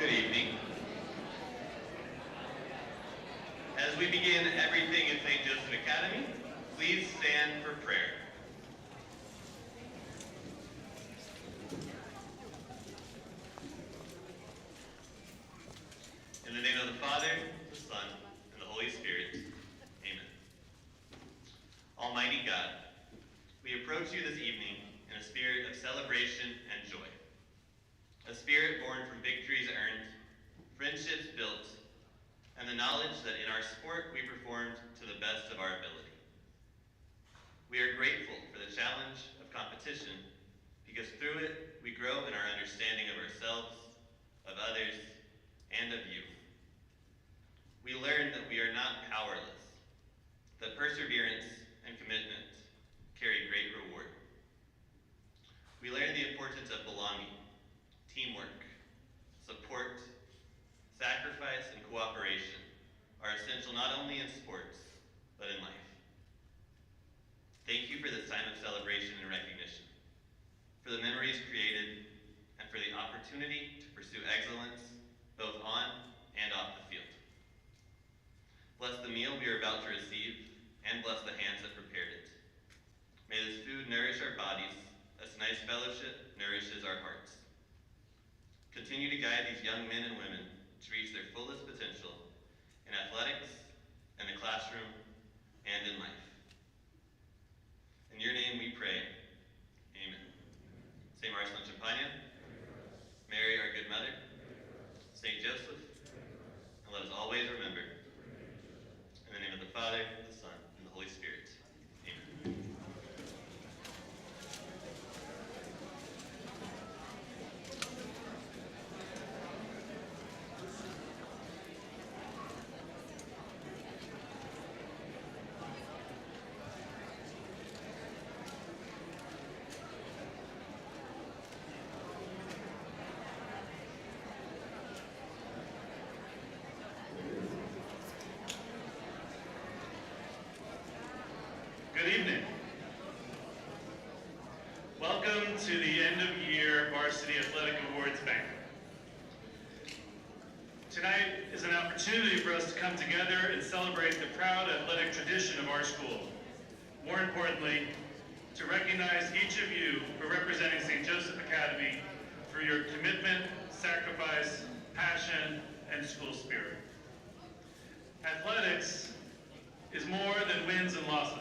Good evening. As we begin everything at St. Joseph Academy, please stand for prayer. In the name of the Father, the Son, and the Holy Spirit, amen. Almighty God, we approach you this evening in a spirit of celebration and joy. A spirit born from victories earned, friendships built, and the knowledge that in our sport we performed to the best of our ability. We are grateful for the challenge of competition because through it we grow in our understanding of ourselves, of others, and of you. We learn that we are not powerless, that perseverance and commitment carry great reward. We learn the importance of belonging, teamwork, support, sacrifice, and cooperation are essential not only in sports, but in life. Thank you for this time of celebration and recognition, for the memories created, and for the opportunity to pursue excellence both on and off the field. Bless the meal we are about to receive, and bless the hands that prepared it. May this food nourish our bodies as tonight's fellowship nourishes our hearts. Continue to guide these young men and women to reach their fullest potential in athletics, in the classroom, and in life. In your name we pray, amen. St. Marcelin Champagne, Mary, our good mother, St. Joseph, and let us always remember, in the name of the Father, the Son, and the Holy Spirit, amen. Good evening. Welcome to the end of year Varsity Athletic Awards Banquet. Tonight is an opportunity for us to come together and celebrate the proud athletic tradition of our school. More importantly, to recognize each of you for representing St. Joseph Academy for your commitment, sacrifice, passion, and school spirit. Athletics is more than wins and losses.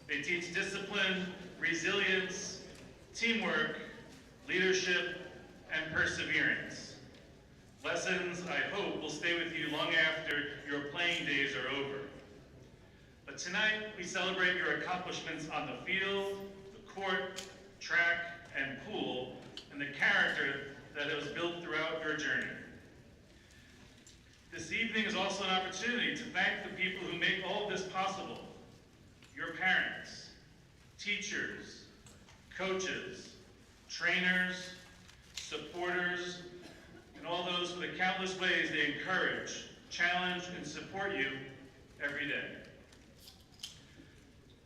They teach discipline, resilience, teamwork, leadership, and perseverance. Lessons I hope will stay with you long after your playing days are over. But tonight we celebrate your accomplishments on the field, the court, track, and pool, and the character that was built throughout your journey. This evening is also an opportunity to thank the people who make all of this possible. Your parents, teachers, coaches, trainers, supporters, and all those for the countless ways they encourage, challenge, and support you every day.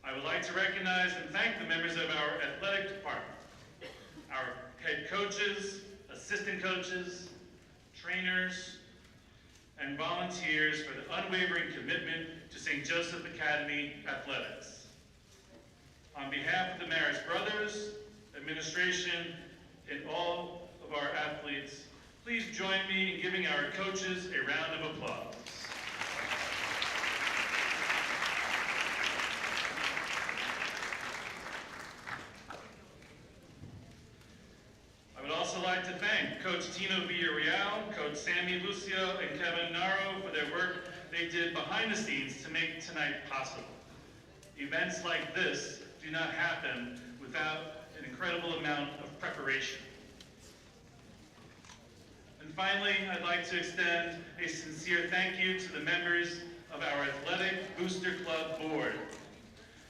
I would like to recognize and thank the members of our athletic department, our head coaches, assistant coaches, trainers, and volunteers for the unwavering commitment to St. Joseph Academy Athletics. On behalf of the Maris Brothers, administration, and all of our athletes, please join me in giving our coaches a round of applause. I would also like to thank Coach Tino Villarreal, Coach Sammy Lucio, and Kevin Naro for their work they did behind the scenes to make tonight possible. Events like this do not happen without an incredible amount of preparation. And finally, I'd like to extend a sincere thank you to the members of our Athletic Booster Club Board.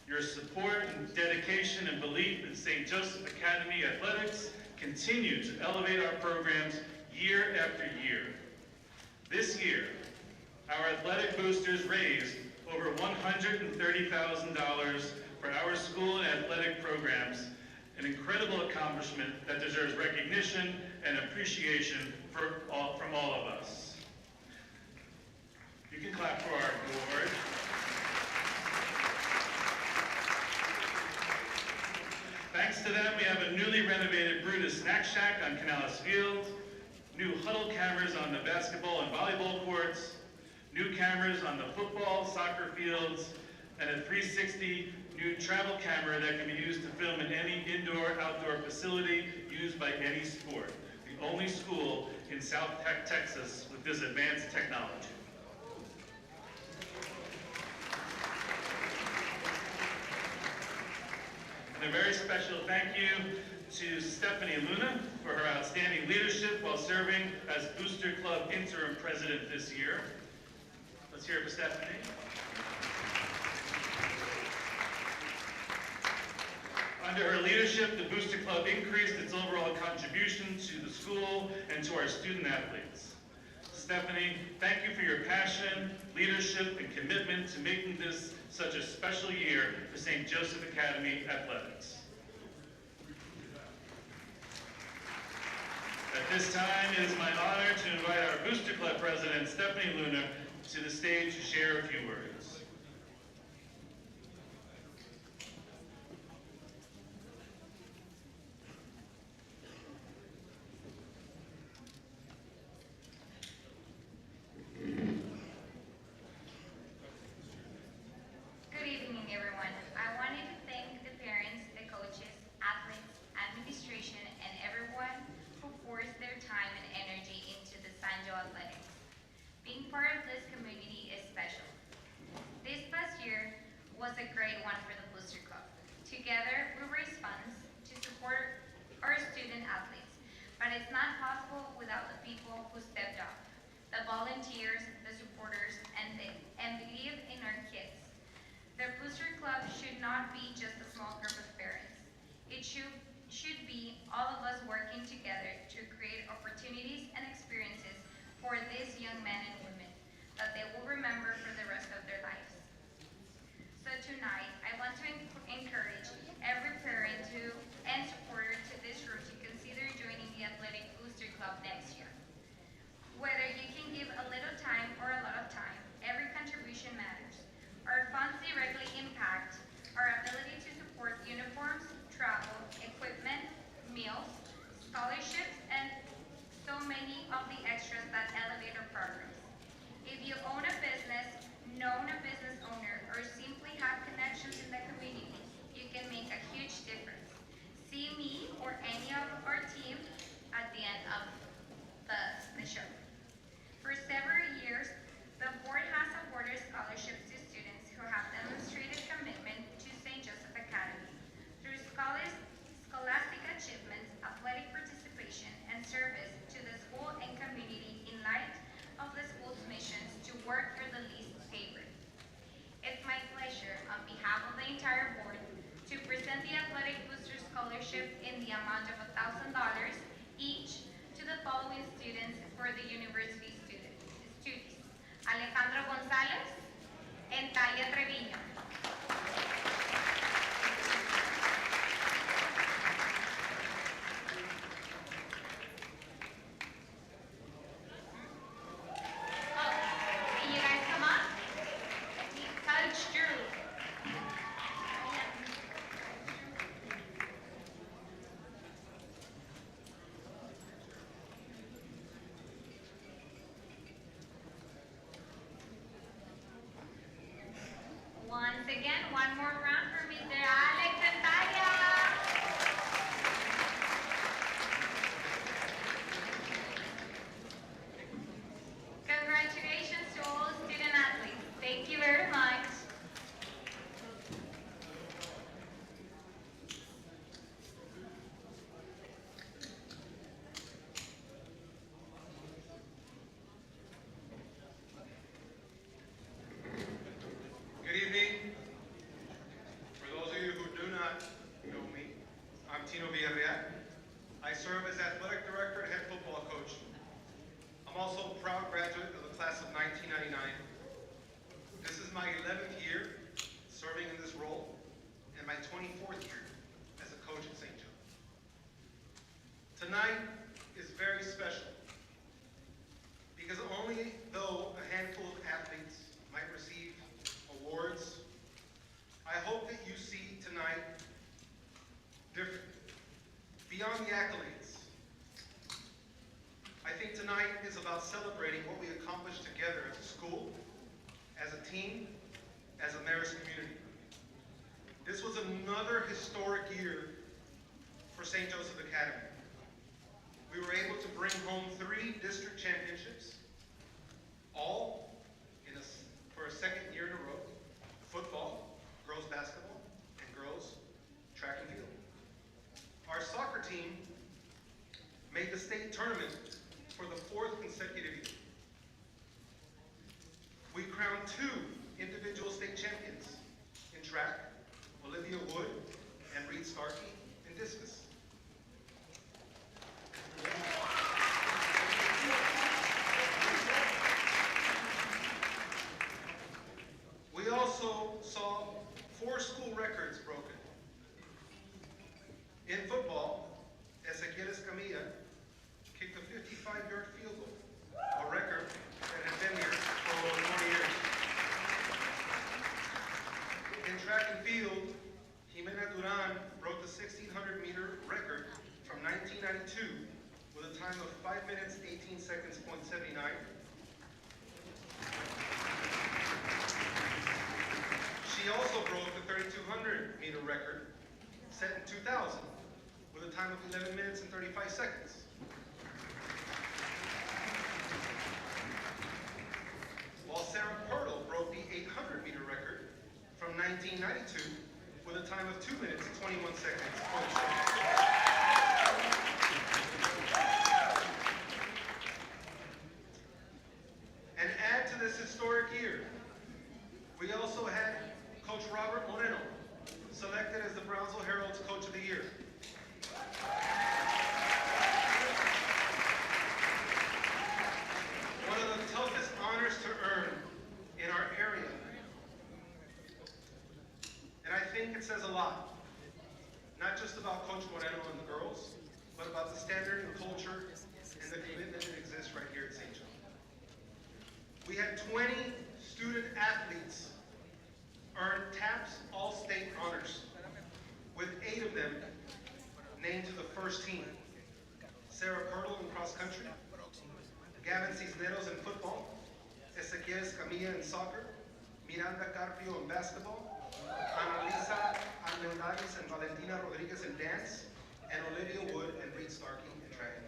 Your support and dedication and belief in St. Joseph Academy Athletics continue to elevate our programs year after year. This year, our athletic boosters raised over $130,000 for our school and athletic programs an incredible accomplishment that deserves recognition and appreciation from all of us. You can clap for our board. Thanks to them, we have a newly renovated Brutus Snack Shack on Canales Field, new huddle cameras on the basketball and volleyball courts, new cameras on the football, soccer fields, and a 360 new travel camera that can be used to film in any indoor-outdoor facility used by any sport. The only school in South Texas with this advanced technology. And a very special thank you to Stephanie Luna for her outstanding leadership while serving as Booster Club interim president this year. Let's hear it for Stephanie. Under her leadership, the Booster Club increased its overall contribution to the school and to our student athletes. Stephanie, thank you for your passion, leadership, and commitment to making this such a special year for St. Joseph Academy Athletics. At this time, it is my honor to invite our Booster Club President, Stephanie Luna, to the stage to share a few words. Together, we raise funds to support our student athletes, but it's not possible without the people who stepped up, the volunteers, the supporters, and believe in our kids. The Booster Club should not be just a small group of parents. It should be all of us working together to create opportunities and experiences for these young men and women that they will remember for the rest of their lives. So tonight, I want to encourage every parent and supporter to this room to consider joining the Athletic Booster Club next year. Whether you can give a little time or a lot of time, every contribution matters. Our funds directly impact our ability to support uniforms, travel, equipment, meals, scholarships, and so many of the extras that elevate our programs. If you own a business, know a business owner, or simply have connections in the community, you can make a huge difference. See me or any of our team at the end of the show. For several years, the board has awarded scholarships to students who have demonstrated commitment to St. Joseph Academy through scholastic achievements, athletic participation, and service to the school and community in light of the school's missions to work for the least favored. It's my pleasure, on behalf of the entire board, to present the Athletic Booster Scholarship in the amount of $1,000 each to the following students for the university students. Alejandro González and Talia Treviño. Once again, one more round for Mr. Alex and Talia. Congratulations to all student athletes. Thank you very much. I serve as athletic director and head football coach. I'm also a proud graduate of the class of 1999. This is my 11th year serving in this role and my 24th year as a coach at St. Joe. beyond the accolades, I think tonight is about celebrating what we accomplished together as a school, as a team, as a Marist community. This was another historic year for St. Joseph Academy. We were able to bring home 3 district championships, all for a second year in a row: football, girls basketball, and girls track and field. Our soccer team made the state tournament for the 4th consecutive year. We crowned 2 individual state champions in track, Olivia Wood and Reed Starkey in discus. We also saw 4 school records broken. In football, Ezequiel Escamilla kicked a 55-yard field goal, a record that had been here for over 40 years. In track and field, Jimena Duran broke the 1,600-meter record from 1992 with a time of 5 minutes, 18 seconds, .79. She also broke the 3,200-meter record set in 2000 with a time of 11 minutes and 35 seconds. While Sarah Pirtle broke the 800-meter record from 1992 with a time of 2 minutes and 21 seconds. And add to this historic year, we also had Coach Robert Moreno selected as the Brownsville Herald's Coach of the Year. One of the toughest honors to earn in our area. And I think it says a lot, not just about Coach Moreno and the girls, but about the standard and culture and the commitment that exists right here at St. John. We had 20 student athletes earn TAPS All-State honors, with 8 of them named to the first team. Sarah Pirtle in cross country, Gavin Cisneros in football, Ezequiel Escamilla in soccer, Miranda Carpio in basketball, Annalisa Almendaris and Valentina Rodriguez in dance, and Olivia Wood and Reed Starkey in track and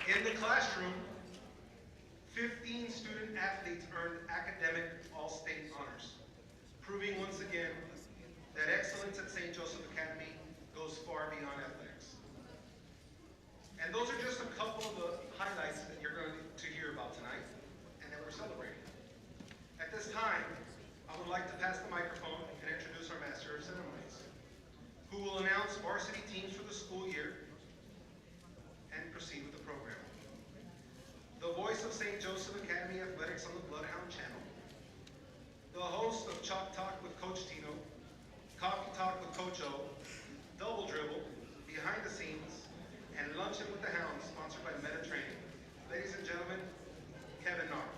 field. In the classroom, 15 student athletes earned academic all-state honors, proving once again that excellence at St. Joseph Academy goes far beyond athletics. And those are just a couple of the highlights that you're going to hear about tonight and that we're celebrating. At this time, I would like to pass the microphone and introduce our Master of Ceremonies, who will announce varsity teams for the school year and proceed with the program. The voice of St. Joseph Academy Athletics on the Bloodhound Channel, the host of Chalk Talk with Coach Tino, Coffee Talk with Coach O, Double Dribble, Behind the Scenes, and Luncheon with the Hounds, sponsored by Meta Training. Ladies and gentlemen, Kevin Narr.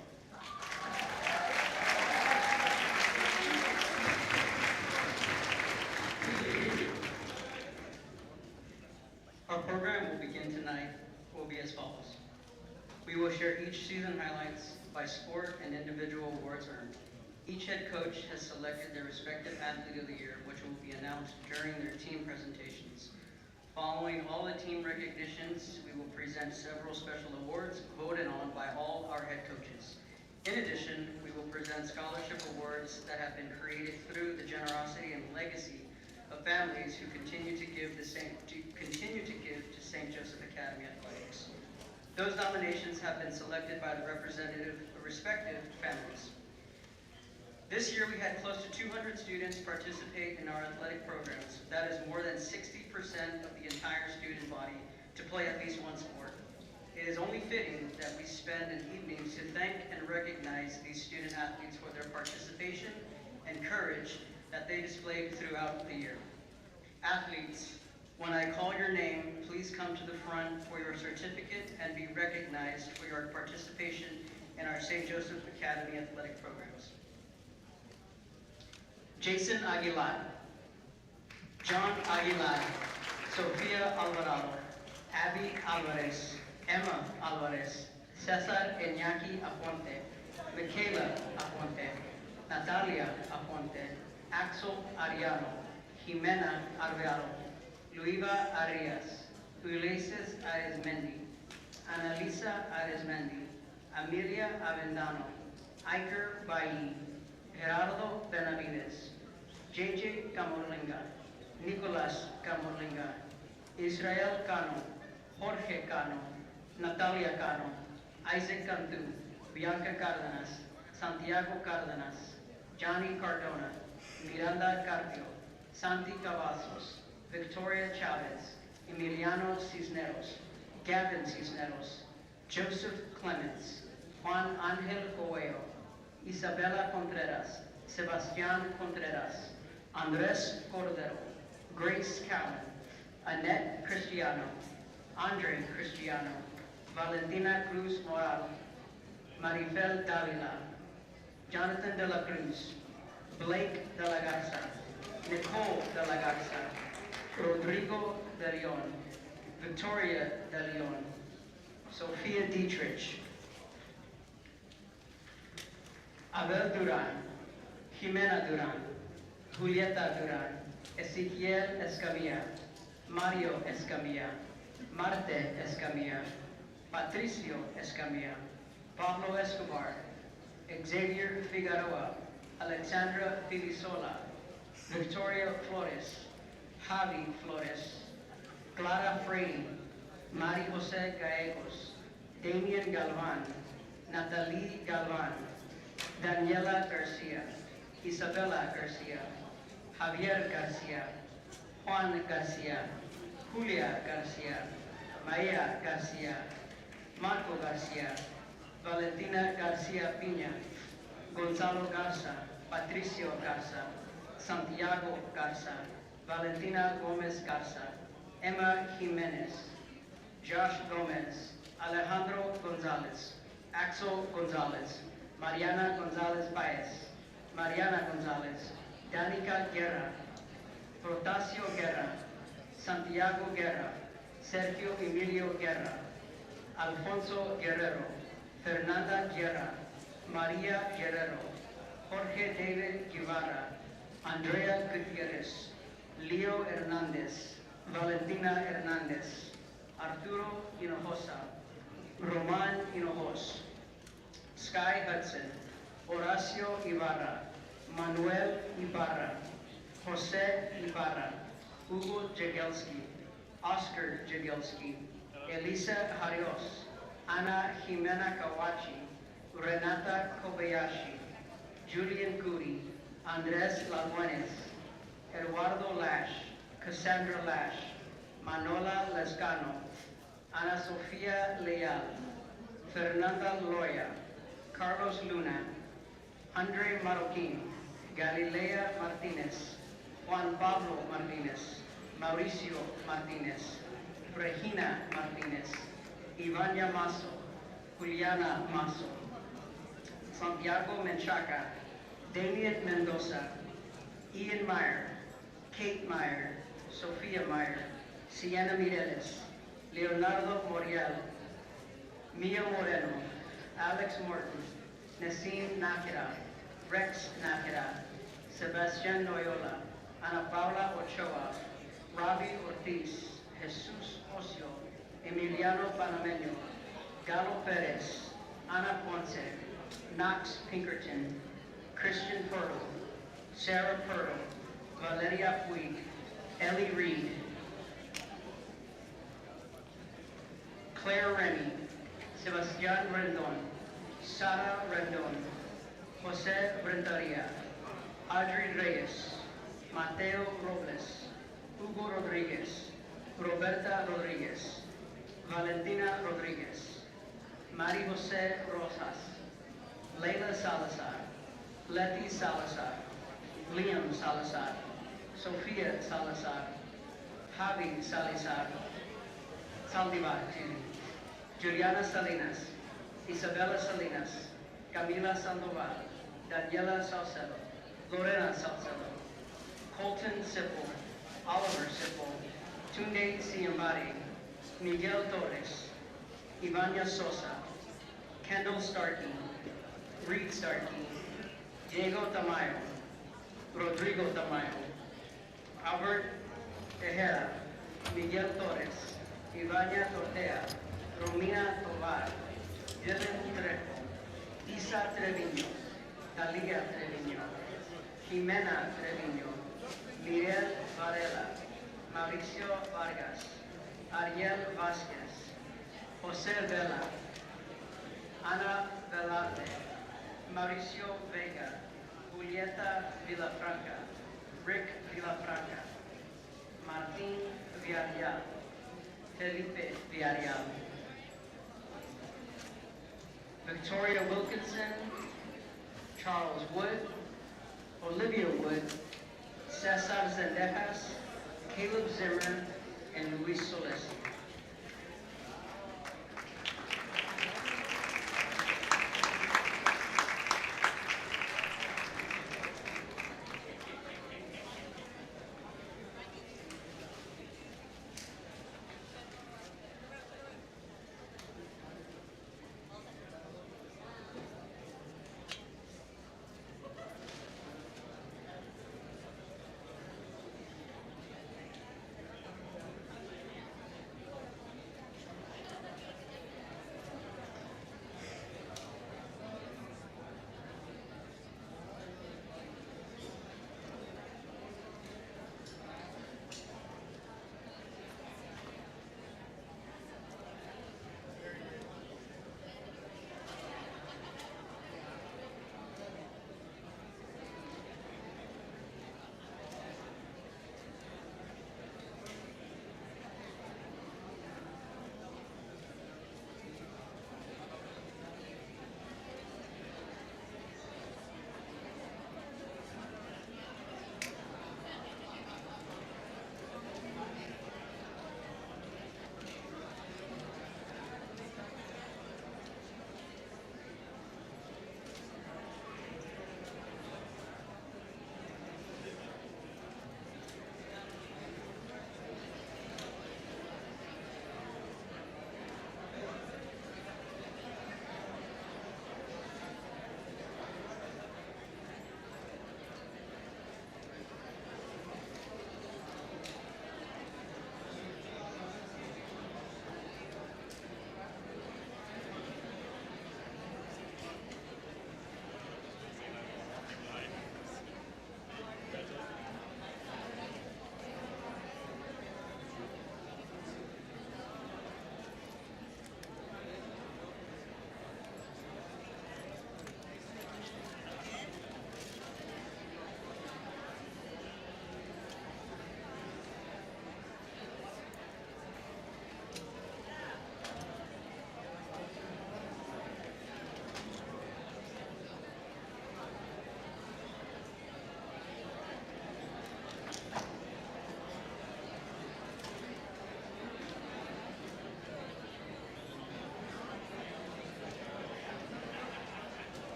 Our program will begin tonight will be as follows. We will share each season highlights by sport and individual awards earned. Each head coach has selected their respective athlete of the year, which will be announced during their team presentations. Following all the team recognitions, we will present several special awards voted on by all our head coaches. In addition, we will present scholarship awards that have been created through the generosity and legacy of families who continue to give to St. Joseph Academy Athletics. Those nominations have been selected by the respective families. This year we had close to 200 students participate in our athletic programs. That is more than 60% of the entire student body to play at least one sport. It is only fitting that we spend an evening to thank and recognize these student athletes for their participation and courage that they displayed throughout the year. Athletes, when I call your name, please come to the front for your certificate and be recognized for your participation in our St. Joseph Academy athletic programs. Jason Aguilar, John Aguilar, Sofia Alvarado, Abby Alvarez, Emma Alvarez, Cesar Iñaki Aponte, Michaela Aponte, Natalia Aponte, Axel Ariano, Jimena Arvearo, Luiva Arias, Ulises Arizmendi, Annalisa Arizmendi, Amelia Avendano, Iker Bailly, Gerardo Benavides, JJ Camorlinga, Nicolas Camorlinga, Israel Cano, Jorge Cano, Natalia Cano, Isaac Cantu, Bianca Cardenas, Santiago Cardenas, Johnny Cardona, Miranda Carpio, Santi Cavazos, Victoria Chavez, Emiliano Cisneros, Gavin Cisneros, Joseph Clements, Juan Angel Coelho, Isabela Contreras, Sebastián Contreras, Andres Cordero, Grace Cowan, Annette Cristiano, Andre Cristiano, Valentina Cruz Moral, Marifel Davila, Jonathan de la Cruz, Blake de la Garza, Nicole de la Garza, Rodrigo de Leon, Victoria de Leon, Sofia Dietrich, Abel Duran, Jimena Duran, Julieta Duran, Ezequiel Escamilla, Mario Escamilla, Marte Escamilla, Patricio Escamilla, Pablo Escobar, Xavier Figueroa, Alexandra Filisola, Victoria Flores, Javi Flores, Clara Frey, Mari Jose Gallegos, Damian Galvan, Natalie Galvan, Daniela Garcia, Isabela Garcia, Javier Garcia, Juan Garcia, Julia Garcia, Maya Garcia, Marco Garcia, Valentina Garcia Piña, Gonzalo Garza, Patricio Garza, Santiago Garza, Valentina Gomez Garza, Emma Jimenez, Josh Gomez, Alejandro Gonzalez, Axel Gonzalez, Mariana Gonzalez Baez, Mariana Gonzalez, Danica Guerra, Protasio Guerra, Santiago Guerra, Sergio Emilio Guerra, Alfonso Guerrero, Fernanda Guerra, Maria Guerrero, Jorge David Guevara, Andrea Gutierrez, Leo Hernandez, Valentina Hernandez, Arturo Hinojosa, Roman Hinojos, Sky Hudson, Horacio Ibarra, Manuel Ibarra, Jose Ibarra, Hugo Jagielski, Oscar Jagielski, Elisa Jarios, Ana Jimena Kawachi, Renata Kobayashi, Julian Cudi, Andres Laguanes, Eduardo Lash, Cassandra Lash, Manola Lescano, Ana Sofia Leal, Fernanda Loya, Carlos Luna, Andre Marroquin, Galilea Martinez, Juan Pablo Martinez, Mauricio Martinez, Regina Martinez, Ivania Mazo, Juliana Mazo, Santiago Menchaca, Damian Mendoza, Ian Meyer, Kate Meyer, Sofia Meyer, Sienna Mireles, Leonardo Moriel, Mia Moreno, Alex Morton, Nassim Nakira, Rex Nakira, Sebastian Noyola, Ana Paula Ochoa, Robbie Ortiz, Jesus Ocio, Emiliano Panameño, Galo Perez, Ana Ponce, Knox Pinkerton, Christian Purtle, Sarah Purtle, Valeria Puig, Ellie Reed, Claire Remy, Sebastian Rendon, Sara Rendon, Jose Renteria, Audrey Reyes, Mateo Robles, Hugo Rodriguez, Roberta Rodriguez, Valentina Rodriguez, Mari Jose Rosas, Leila Salazar, Letty Salazar, Liam Salazar, Sofia Salazar, Javi Salazar, Saldivar, Juliana Salinas, Isabela Salinas, Camila Sandoval, Daniela Salcedo, Lorena Salcedo, Colton Sipple, Oliver Sipple, Tunde Siambari, Miguel Torres, Ivania Sosa, Kendall Starkey, Reed Starkey, Diego Tamayo, Rodrigo Tamayo, Albert Tejera, Miguel Torres, Ivania Tortea, Romina Tovar, Dylan Trejo, Isa Treviño, Talia Treviño, Jimena Treviño, Miguel Varela, Mauricio Vargas, Ariel Vasquez, José Vela, Ana Velarde, Mauricio Vega, Julieta Villafranca, Rick Villafranca, Martín Villarreal, Felipe Villarreal, Victoria Wilkinson, Charles Wood, Olivia Wood, Cesar Zendejas, Caleb Zimmer, and Luis Solis.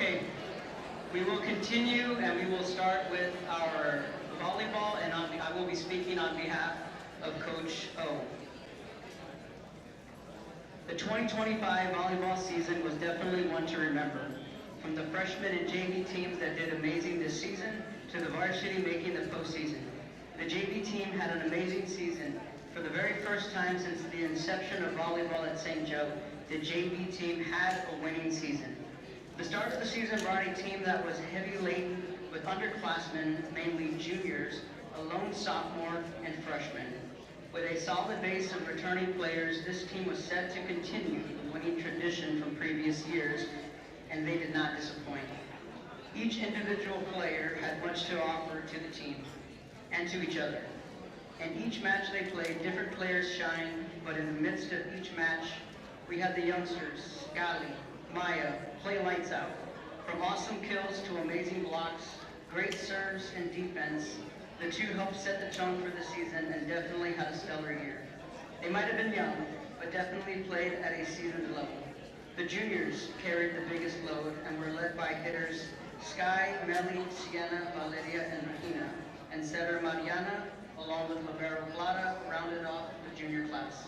Okay, we will continue and we will start with our volleyball, and I will be speaking on behalf of Coach O. The 2025 volleyball season was definitely one to remember. From the freshman and JV teams that did amazing this season to the varsity making the postseason. The JV team had an amazing season. For the very first time since the inception of volleyball at St. Joe, the JV team had a winning season. The start of the season brought a team that was heavy laden with underclassmen, mainly juniors, a lone sophomore, and freshmen. With a solid base of returning players, this team was set to continue the winning tradition from previous years, and they did not disappoint. Each individual player had much to offer to the team and to each other. In each match they played, different players shined, but in the midst of each match, we had the youngsters, Gali, Maya, play lights out. From awesome kills to amazing blocks, great serves and defense, the two helped set the tone for the season and definitely had a stellar year. They might have been young, but definitely played at a seasoned level. The juniors carried the biggest load and were led by hitters Sky, Melly, Sienna, Valeria, and Regina, and setter Mariana, along with libero Clara, rounded off the junior class.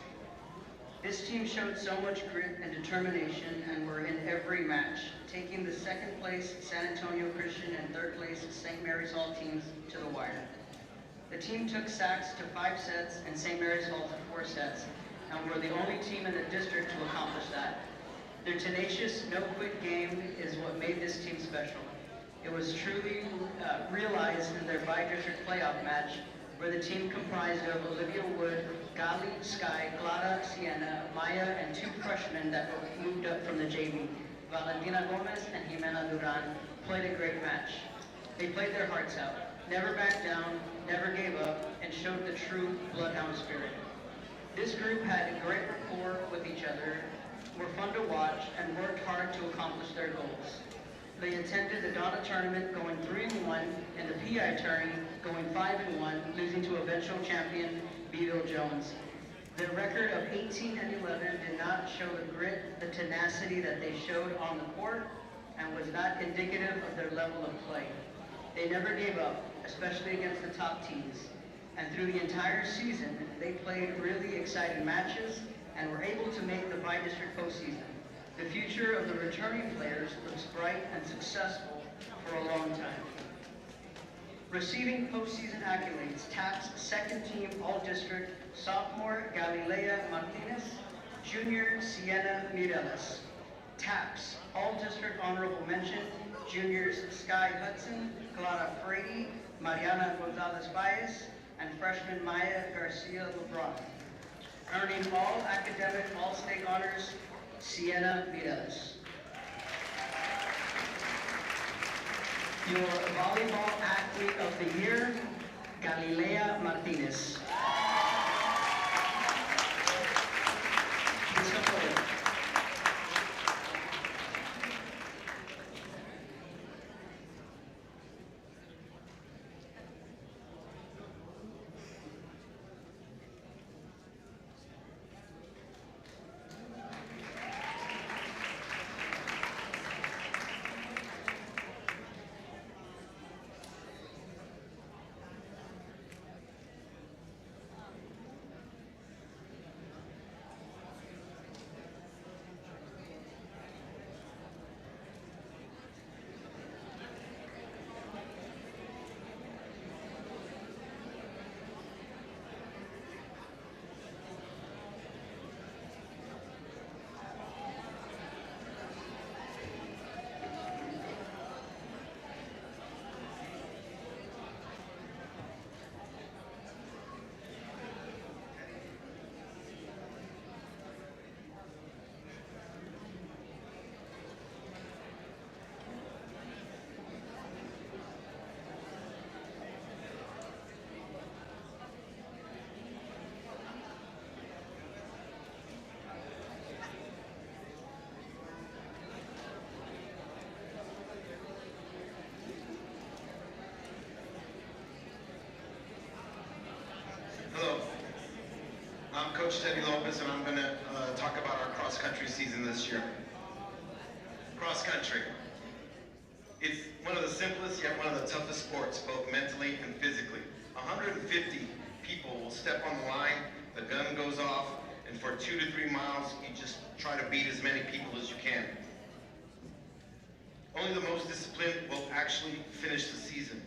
This team showed so much grit and determination and were in every match, taking the second place San Antonio Christian and third place St. Mary's Hall teams to the wire. The team took Sachs to 5 sets and St. Mary's Hall to 4 sets, and were the only team in the district to accomplish that. Their tenacious, no-quit game is what made this team special. It was truly realized in their bi-district playoff match, where the team comprised of Olivia Wood, Gali, Sky, Clara, Sienna, Maya, and 2 freshmen that were moved up from the JV, Valentina Gomez and Jimena Duran, played a great match. They played their hearts out, never backed down, never gave up, and showed the true bloodhound spirit. This group had a great rapport with each other, were fun to watch, and worked hard to accomplish their goals. They attended the Donna tournament going 3-1 and the PI tourney going 5-1, losing to eventual champion Beeville Jones. Their record of 18-11 did not show the grit, the tenacity that they showed on the court, and was not indicative of their level of play. They never gave up, especially against the top teams. And through the entire season, they played really exciting matches and were able to make the bi-district postseason. The future of the returning players looks bright and successful for a long time. Receiving postseason accolades, TAP's second team all-district sophomore Galilea Martinez, junior Sienna Mireles. TAP's all-district honorable mention, juniors Sky Hudson, Clara Frady, Mariana Gonzalez Baez, and freshman Maya Garcia Lebron. Earning all academic all-state honors, Sienna Mireles. Your volleyball athlete of the year, Galilea Martinez. Please come forward. Hello, I'm Coach Teddy Lopez, and I'm going to talk about our cross-country season this year. Cross-country. It's one of the simplest yet one of the toughest sports, both mentally and physically. 150 people will step on the line, the gun goes off, and for 2 to 3 miles, you just try to beat as many people as you can. Only the most disciplined will actually finish the season.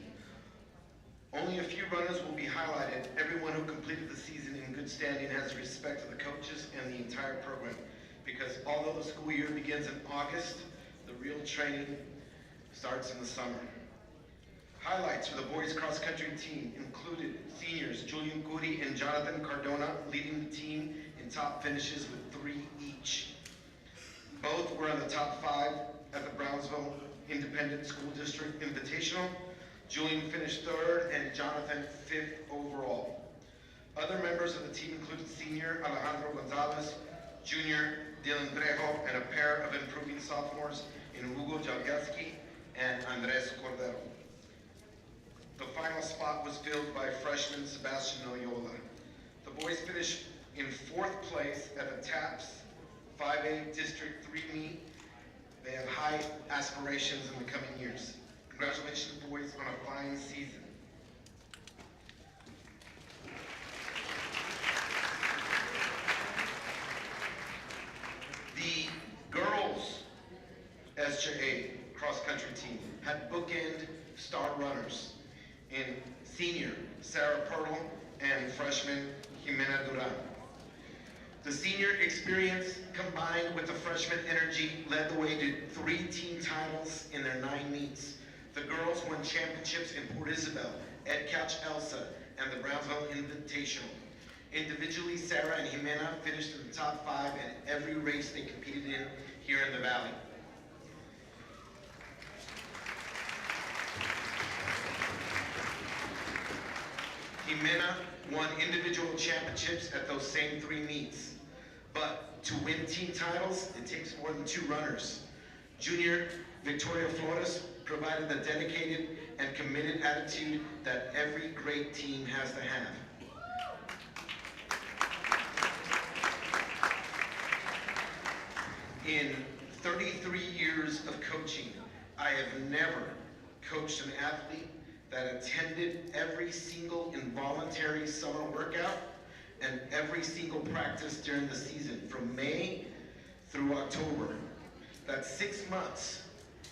Only a few runners will be highlighted. Everyone who completed the season in good standing has the respect of the coaches and the entire program. Because although the school year begins in August, the real training starts in the summer. Highlights for the boys cross country team included seniors Julian Curi and Jonathan Cardona leading the team in top finishes with 3 each. Both were in the top 5 at the Brownsville Independent School District Invitational. Julian finished 3rd and Jonathan 5th overall. Other members of the team included senior Alejandro Gonzalez, junior Dylan Trejo, and a pair of improving sophomores in Hugo Jalgatsky and Andres Cordero. The final spot was filled by freshman Sebastian Loyola. The boys finished in 4th place at the TAPS 5A District 3 meet. They have high aspirations in the coming years. Congratulations, boys, on a fine season. The girls SJA cross-country team had bookend star runners in senior Sarah Pirtle and freshman Jimena Duran. The senior experience combined with the freshman energy led the way to 3 team titles in their 9 meets. The girls won championships in Port Isabel, Ed Couch Elsa, and the Brownsville Invitational. Individually, Sarah and Jimena finished in the top 5 in every race they competed in here in the Valley. Jimena won individual championships at those same 3 meets. But to win team titles, it takes more than 2 runners. Junior Victoria Flores provided the dedicated and committed attitude that every great team has to have. In 33 years of coaching, I have never coached an athlete that attended every single involuntary summer workout and every single practice during the season, from May through October. That's 6 months.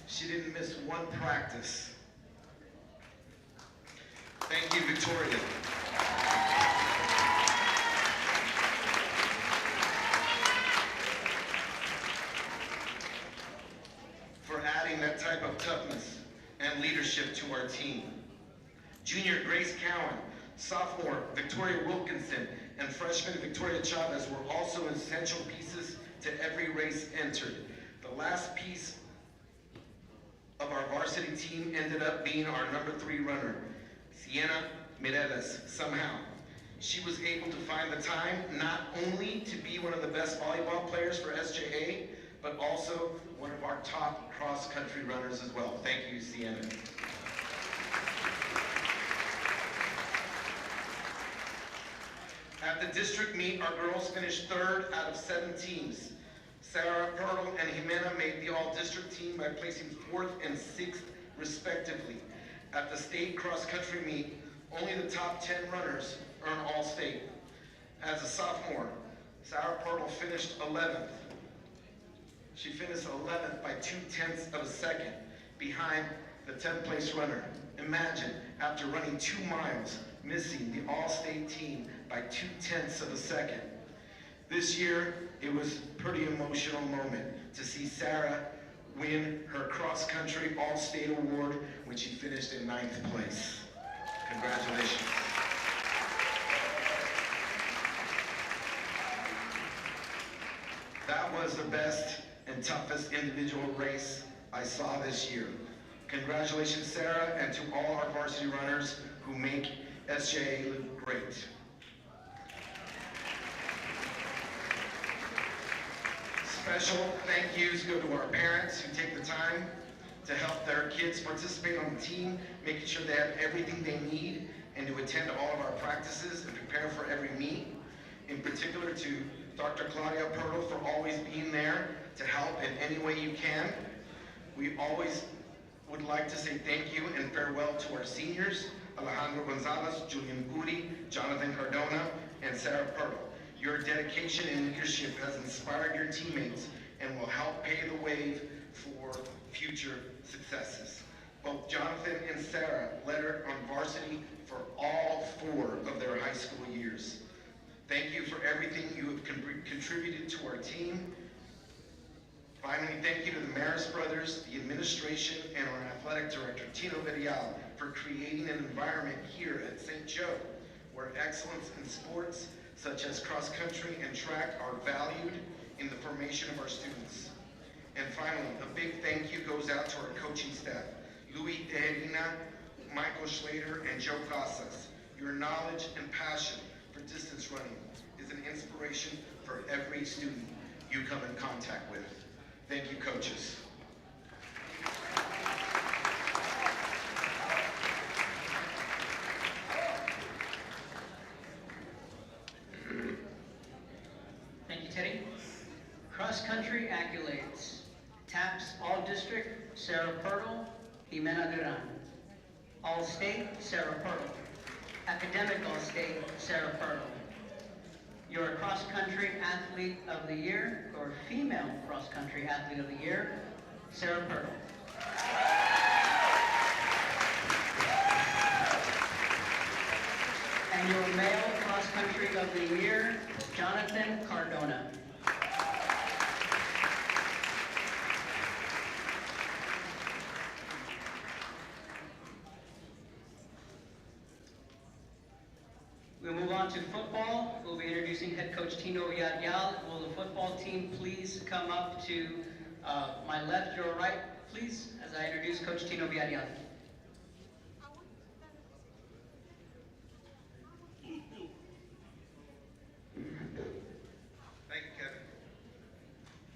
She didn't miss 1 practice. Thank you, Victoria. For adding that type of toughness and leadership to our team. Junior Grace Cowan, sophomore Victoria Wilkinson, and freshman Victoria Chavez were also essential pieces to every race entered. The last piece of our varsity team ended up being our number 3 runner, Sienna Mireles. Somehow, she was able to find the time not only to be one of the best volleyball players for SJA, but also one of our top cross-country runners as well. Thank you, Sienna. At the district meet, our girls finished 3rd out of 7 teams. Sarah Pirtle and Jimena made the all-district team by placing 4th and 6th respectively. At the state cross-country meet, only the top 10 runners earn all-state. As a sophomore, Sarah Pirtle finished 11th. She finished 11th by 0.2 of a second behind the 10th place runner. Imagine, after running 2 miles, missing the all-state team by 0.2 of a second. This year, it was a pretty emotional moment to see Sarah win her cross-country all-state award when she finished in 9th place. Congratulations. That was the best and toughest individual race I saw this year. Congratulations, Sarah, and to all our varsity runners who make SJA look great. Special thank yous go to our parents who take the time to help their kids participate on the team, making sure they have everything they need, and to attend all of our practices and prepare for every meet. In particular to Dr. Claudia Pirtle for always being there to help in any way you can. We always would like to say thank you and farewell to our seniors, Alejandro Gonzalez, Julian Guri, Jonathan Cardona, and Sarah Pearl. Your dedication and leadership has inspired your teammates and will help pave the way for future successes. Both Jonathan and Sarah lettered on varsity for all 4 of their high school years. Thank you for everything you have contributed to our team. Finally, thank you to the Maris brothers, the administration, and our athletic director, Tino Verial, for creating an environment here at St. Joe where excellence in sports such as cross country and track are valued in the formation of our students. And finally, a big thank you goes out to our coaching staff, Louis Tejerina, Michael Schlater, and Joe Casas. Your knowledge and passion for distance running is an inspiration for every student you come in contact with. Thank you, coaches. Thank you, Teddy. Cross-country accolades. TAPS All-District, Sarah Pirtle, Jimena Duran. All-State, Sarah Pirtle. Academic All-State, Sarah Pirtle. Your cross-country athlete of the year, or female cross-country athlete of the year, Sarah Pirtle. And your male cross-country of the year, Jonathan Cardona. We'll move on to football. We'll be introducing head coach Tino Villarreal. Will the football team please come up to my left, your right, please, as I introduce Coach Tino Villarreal. Thank you, Kevin.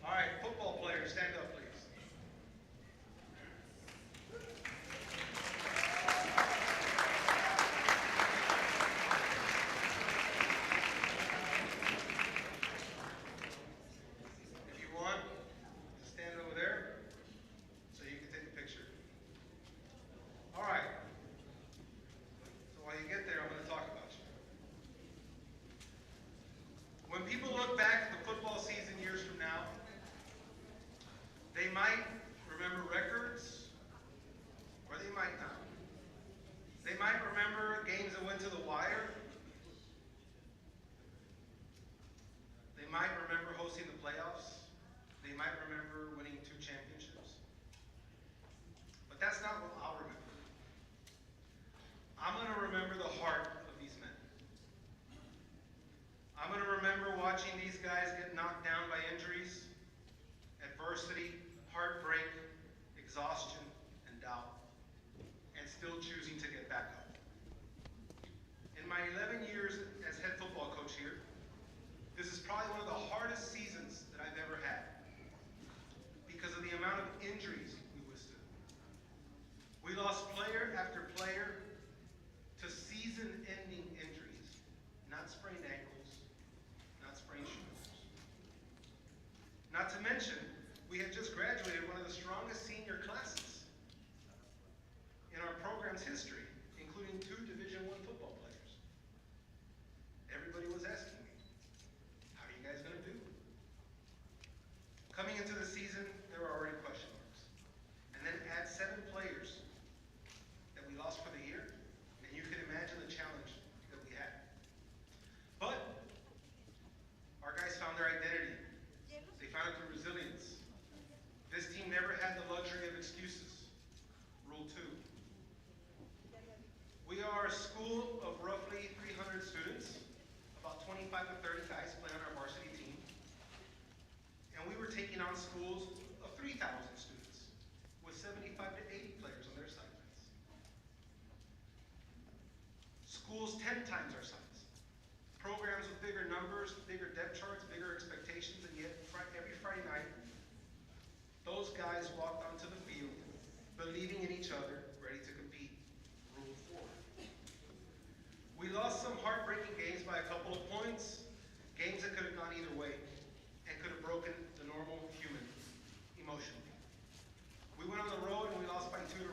All right, football players, stand up, please. If you want, stand over there so you can take a picture. All right. So while you get there, I'm going to talk about you. When people look back at the football season years from now, they might remember records, or they might not. They might remember games that went to the wire. They might remember hosting the playoffs. They might remember winning 2 championships. But that's not what I'll remember. I'm going to remember the heart of these men. I'm going to remember watching these guys get knocked down by injuries, adversity, heartbreak, exhaustion, and doubt, and still choosing to get back up. In my 11 years as head football coach here, this is probably one of the hardest seasons that I've ever had because of the amount of injuries we withstood. We lost player after player to season-ending injuries, not sprained ankles, not sprained shoulders. Not to mention, we had just graduated one of the strongest senior classes in our program's history, including 2 Division I football players. Everybody was asking me, how are you guys going to do? Coming into the season, there were already question marks. And then add 7 players that we lost for the year, and you can imagine the challenge that we had. But our guys found their identity. They found it through resilience. This team never had the luxury of excuses. Rule 2. We are a school of roughly 300 students, about 25 to 30 guys play on our varsity team. And we were taking on schools of 3,000 students with 75 to 80 players on their sidelines. Schools 10 times our size. Programs with bigger numbers, bigger depth charts, bigger expectations, and yet every Friday night, those guys walked onto the field, believing in each other, ready to compete. Rule 4. We lost some heartbreaking games by a couple of points, games that could have gone either way, and could have broken the normal human emotionally. We went on the road and we lost by 2 to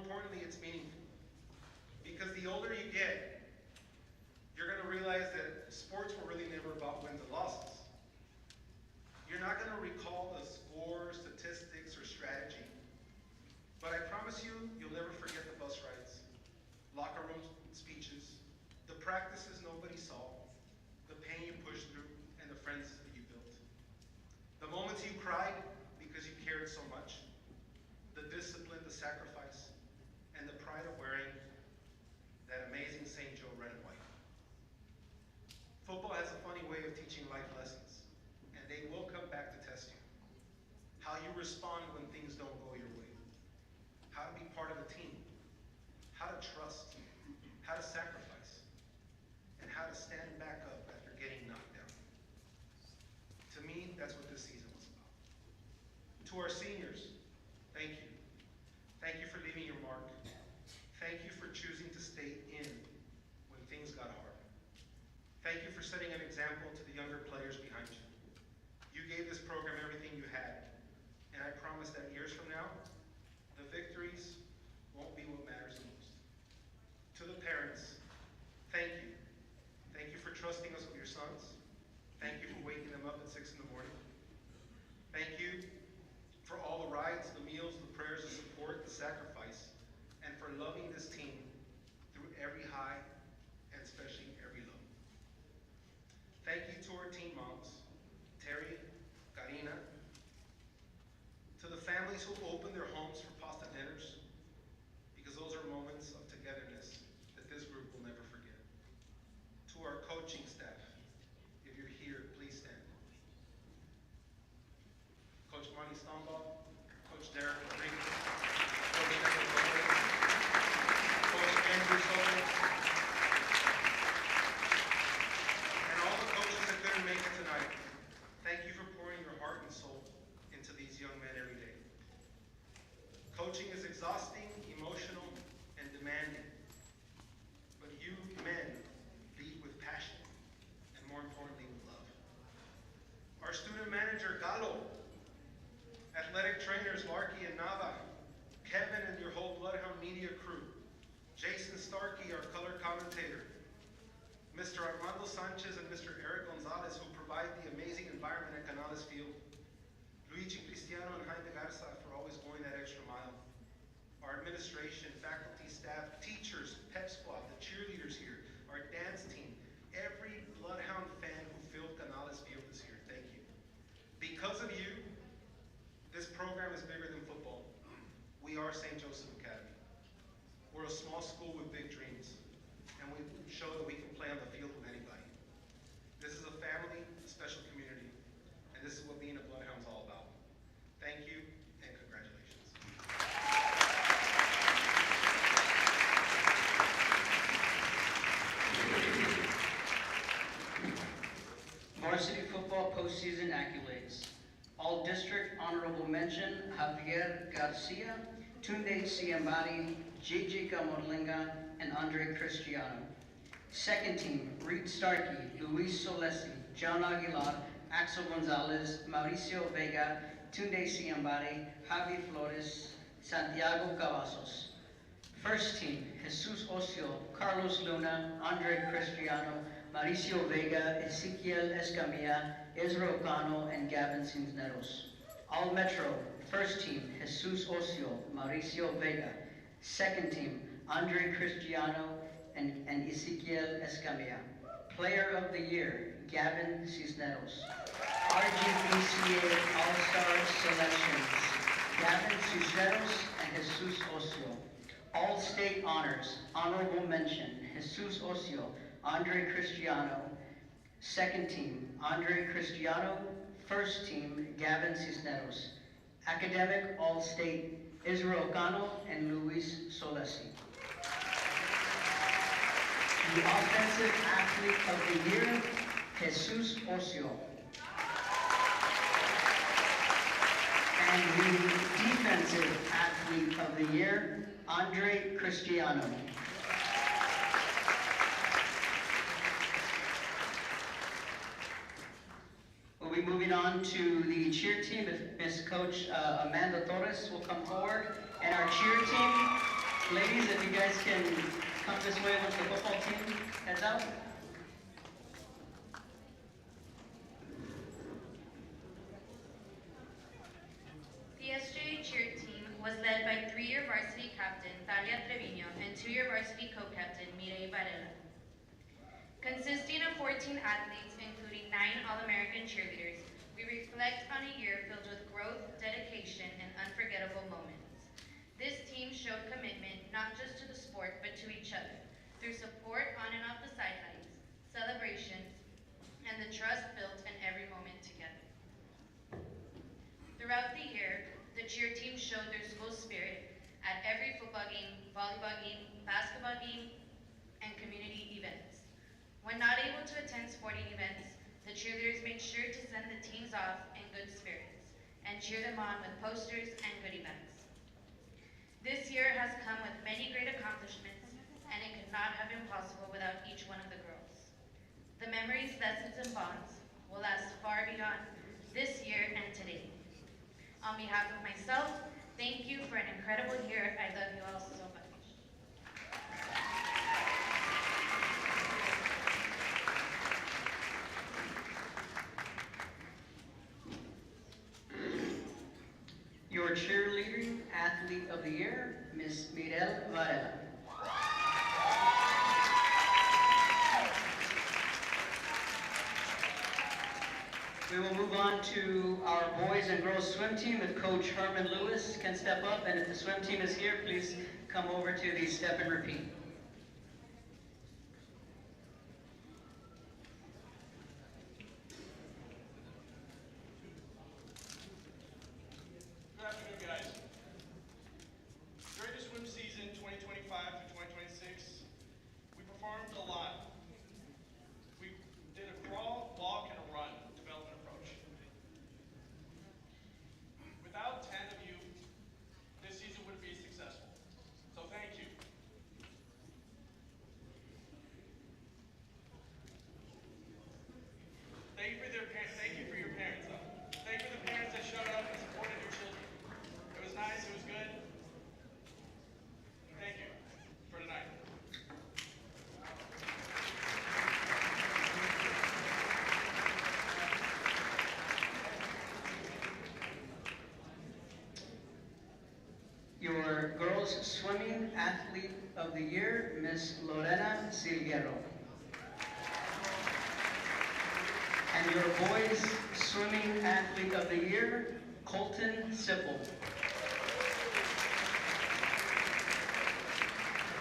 importantly, it's meaningful. Because the older you get, you're gonna realize that sports were really never about wins and losses. You're not gonna recall the score, statistics, or strategy. But I promise you, you'll never forget the bus rides, locker room speeches, the practices nobody saw, the pain you pushed through, and the friends that you built. The moments you cried because you cared so much, the discipline, the sacrifice, and the pride of wearing that amazing St. Joe red and white. Football has a funny way of teaching life lessons, and they will come back to test you. How you respond when things don't go your way. How to be part of a team. How to trust. How to sacrifice. And how to stand back up after getting knocked down. To me, that's what this season was about. To our seniors, thank you. Thank you for leaving your mark. Thank you for choosing to stay in when things got hard. Thank you for setting an example to the younger players behind you. You gave this program everything you had, and I promise that years from now, the victories won't be what matters the most. To the parents, thank you. Thank you for trusting us with your sons. Thank you for waking them up at 6 in the morning. Thank you for all the rides, the meals, the prayers, the support, the sacrifice, and for loving this team through every high and especially every low. Thank you to our team moms, Terry, Karina, to the families who opened their homes for pasta dinners, because those are moments of togetherness that this group will never forget. To our coaching staff, if you're here, please stand. Coach Monty Stombaugh, Coach Derek Rodriguez, Coach Edward Lopez, Coach Andrew Soto, and all the coaches that couldn't make it tonight. Thank you for pouring your heart and soul into these young men every day. Coaching is exhausting, emotional, and demanding. But you men lead with passion, and more importantly, with love. Our student manager, Galo, athletic trainers, Larky and Nava, Kevin and your whole Bloodhound Media crew, Jason Starkey, our color commentator, Mr. Armando Sanchez and Mr. Eric Gonzalez, who provide the amazing environment at Canales Field, Luigi Cristiano and Jaime Garza for always going that extra mile, our administration, faculty, staff, teachers, pep squad, the cheerleaders here, our dance team, every Bloodhound fan who filled Canales Field this year, thank you. Because of you, this program is bigger than football. We are St. Joseph Academy. We're a small school with big dreams, and we show that we can play on the field with anybody. This is a family, a special community, and this is what being a Bloodhound's all about. Thank you, and congratulations. Varsity football postseason accolades. All district honorable mention, Javier Garcia, Tunde Siambari, JJ Camorlinga, and Andre Cristiano. Second team, Reed Starkey, Luis Solesi, John Aguilar, Axel Gonzalez, Mauricio Vega, Tunde Siambari, Javi Flores, Santiago Cavazos. First team, Jesus Ocio, Carlos Luna, Andre Cristiano, Mauricio Vega, Ezequiel Escamilla, Ezra Ocano, and Gavin Cisneros. All Metro, first team, Jesus Ocio, Mauricio Vega. Second team, Andre Cristiano and Ezequiel Escamilla. Player of the Year, Gavin Cisneros. RGBCA All-Star Selections, Gavin Cisneros and Jesus Ocio. All-State Honors, Honorable Mention, Jesus Ocio, Andre Cristiano. Second team, Andre Cristiano. First team, Gavin Cisneros. Academic All-State, Israel Ocano and Luis Solesi. The Offensive Athlete of the Year, Jesus Ocio. And the Defensive Athlete of the Year, Andre Cristiano. We'll be moving on to the cheer team. If Miss Coach Amanda Torres will come forward. And our cheer team, Ladies, if you guys can come this way once the football team heads out. The SJA cheer team was led by 3-year varsity captain Talia Trevino and 2-year varsity co-captain Mireille Varela. Consisting of 14 athletes, including 9 All-American cheerleaders, we reflect on a year filled with growth, dedication, and unforgettable moments. This team showed commitment not just to the sport, but to each other, through support on and off the sidelines, celebrations, and the trust built in every moment together. Throughout the year, the cheer team showed their school spirit at every football game, volleyball game, basketball game, and community events. When not able to attend sporting events, the cheerleaders made sure to send the teams off in good spirits and cheer them on with posters and goodie bags. This year has come with many great accomplishments, and it could not have been possible without each one of the girls. The memories, lessons, and bonds will last far beyond this year and today. On behalf of myself, thank you for an incredible year. I love you all so much. Your cheerleading athlete of the year, Miss Mireille Varela. We will move on to our boys and girls swim team. If Coach Herman Lewis can step up, and if the swim team is here, please come over to the step and repeat. Good afternoon, guys. During the swim season 2025 to 2026, we performed a lot. We did a crawl, walk, and a run development approach. Without 10 of you, this season wouldn't be successful. So thank you. Thank you for your parents, though. Thank you for the parents that showed up and supported your children. It was nice, it was good. Thank you for tonight. Your girls swimming athlete of the year, Miss Lorena Silguero. And your boys swimming athlete of the year, Colton Sipple.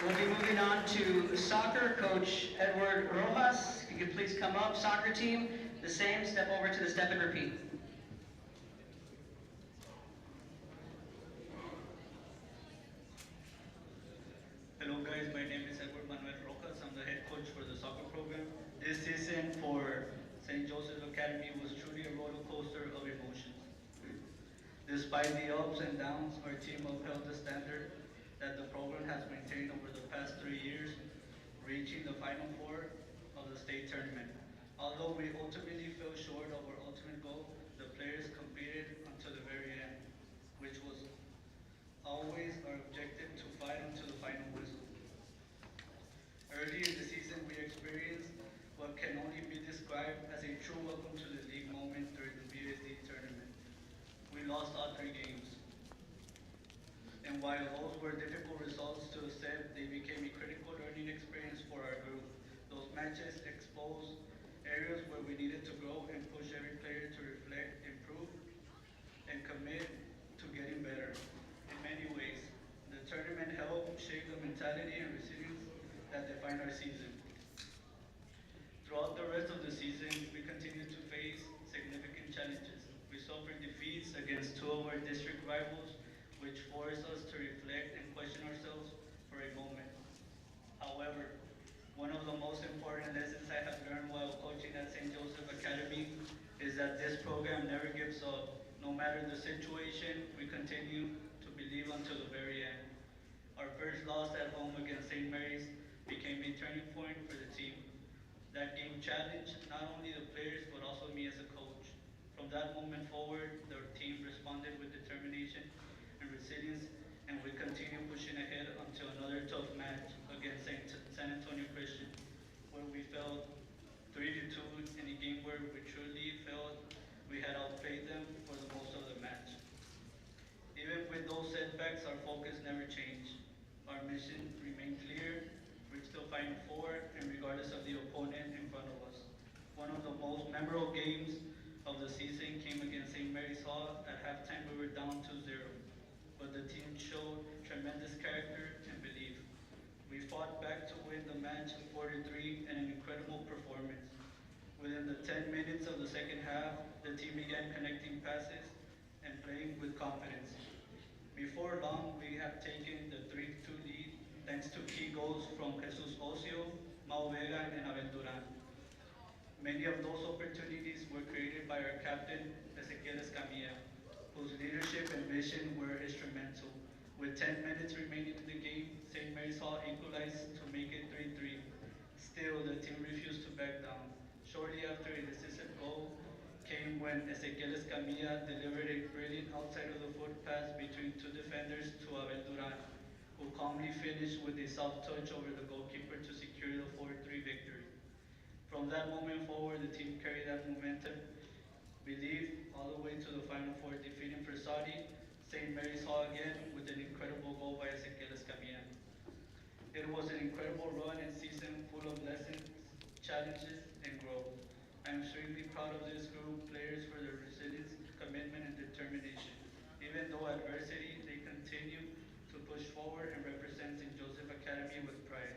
We'll be moving on to soccer, Coach Edward Rojas. If you could please come up. Soccer team, the same, step over to the step and repeat. Hello guys, my name is Edward Manuel Rojas. I'm the head coach for the soccer program. This season for St. Joseph's Academy was truly a roller coaster of emotions. Despite the ups and downs, our team upheld the standard that the program has maintained over the past 3 years, reaching the Final Four of the state tournament. Although we ultimately fell short of our ultimate goal, the players competed until the very end, which was always our objective, to fight until the final whistle. Early in the season, we experienced what can only be described as a true welcome to the league moment during the BSD tournament. We lost all 3 games. And while those were difficult results to accept, they became a critical learning experience for our group. Those matches exposed areas where we needed to grow and push every player to reflect, improve, and commit to getting better. In many ways, the tournament helped shape the mentality and resilience that define our season. Throughout the rest of the season, we continued to face significant challenges. We suffered defeats against 2 of our district rivals, which forced us to reflect and question ourselves for a moment. However, one of the most important lessons I have learned while coaching at St. Joseph Academy is that this program never gives up. No matter the situation, we continue to believe until the very end. Our first loss at home against St. Mary's became a turning point for the team. That game challenged not only the players, but also me as a coach. From that moment forward, the team responded with determination and resilience, and we continue pushing ahead until another our focus never changed. Our mission remained clear, reach the Final Four, and regardless of the opponent in front of us. One of the most memorable games of the season came against St. Mary's Hall. At halftime, we were down 2-0, but the team showed tremendous character and belief. We fought back to win the match 4-3 and an incredible performance. Within the 10 minutes of the second half, the team began connecting passes and playing with confidence. Before long, we have taken the 3-2 lead thanks to key goals from Jesus Ocio, Mau Vega, and Abel Duran. Many of those opportunities were created by our captain, Ezequiel Escamilla, whose leadership and vision were instrumental. With 10 minutes remaining in the game, St. Mary's Hall equalized to make it 3-3. Still, the team refused to back down. Shortly after, a decisive goal came when Ezequiel Escamilla delivered a brilliant outside of the foot pass between two defenders to Abel Duran, who calmly finished with a soft touch over the goalkeeper to secure the 4-3 victory. From that moment forward, the team carried that momentum, belief, all the way to the Final Four, defeating Varsity, St. Mary's Hall again with an incredible goal by Ezequiel Escamilla. It was an incredible run and season full of lessons, challenges, and growth. I am extremely proud of this group of players for their resilience, commitment, and determination. Even though adversity, they continue to push forward and represent St. Joseph Academy with pride.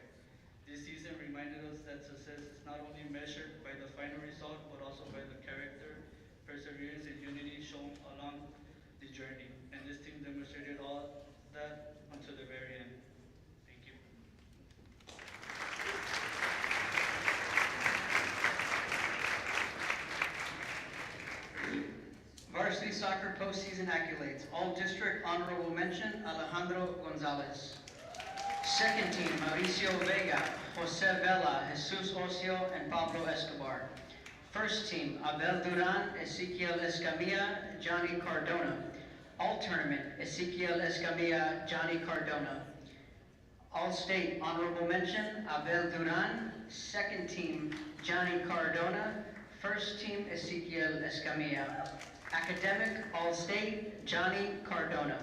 This season reminded us that success is not only measured by the final result, but also by the character, perseverance, and unity shown along the journey. And this team demonstrated all that until the very end. Thank you. Varsity soccer postseason accolades. All district honorable mention, Alejandro Gonzalez. Second team, Mauricio Vega, Jose Vela, Jesus Ocio, and Pablo Escobar. First team, Abel Duran, Ezequiel Escamilla, Johnny Cardona. All tournament, Ezequiel Escamilla, Johnny Cardona. All state honorable mention, Abel Duran. Second team, Johnny Cardona. First team, Ezequiel Escamilla. Academic All-State, Johnny Cardona.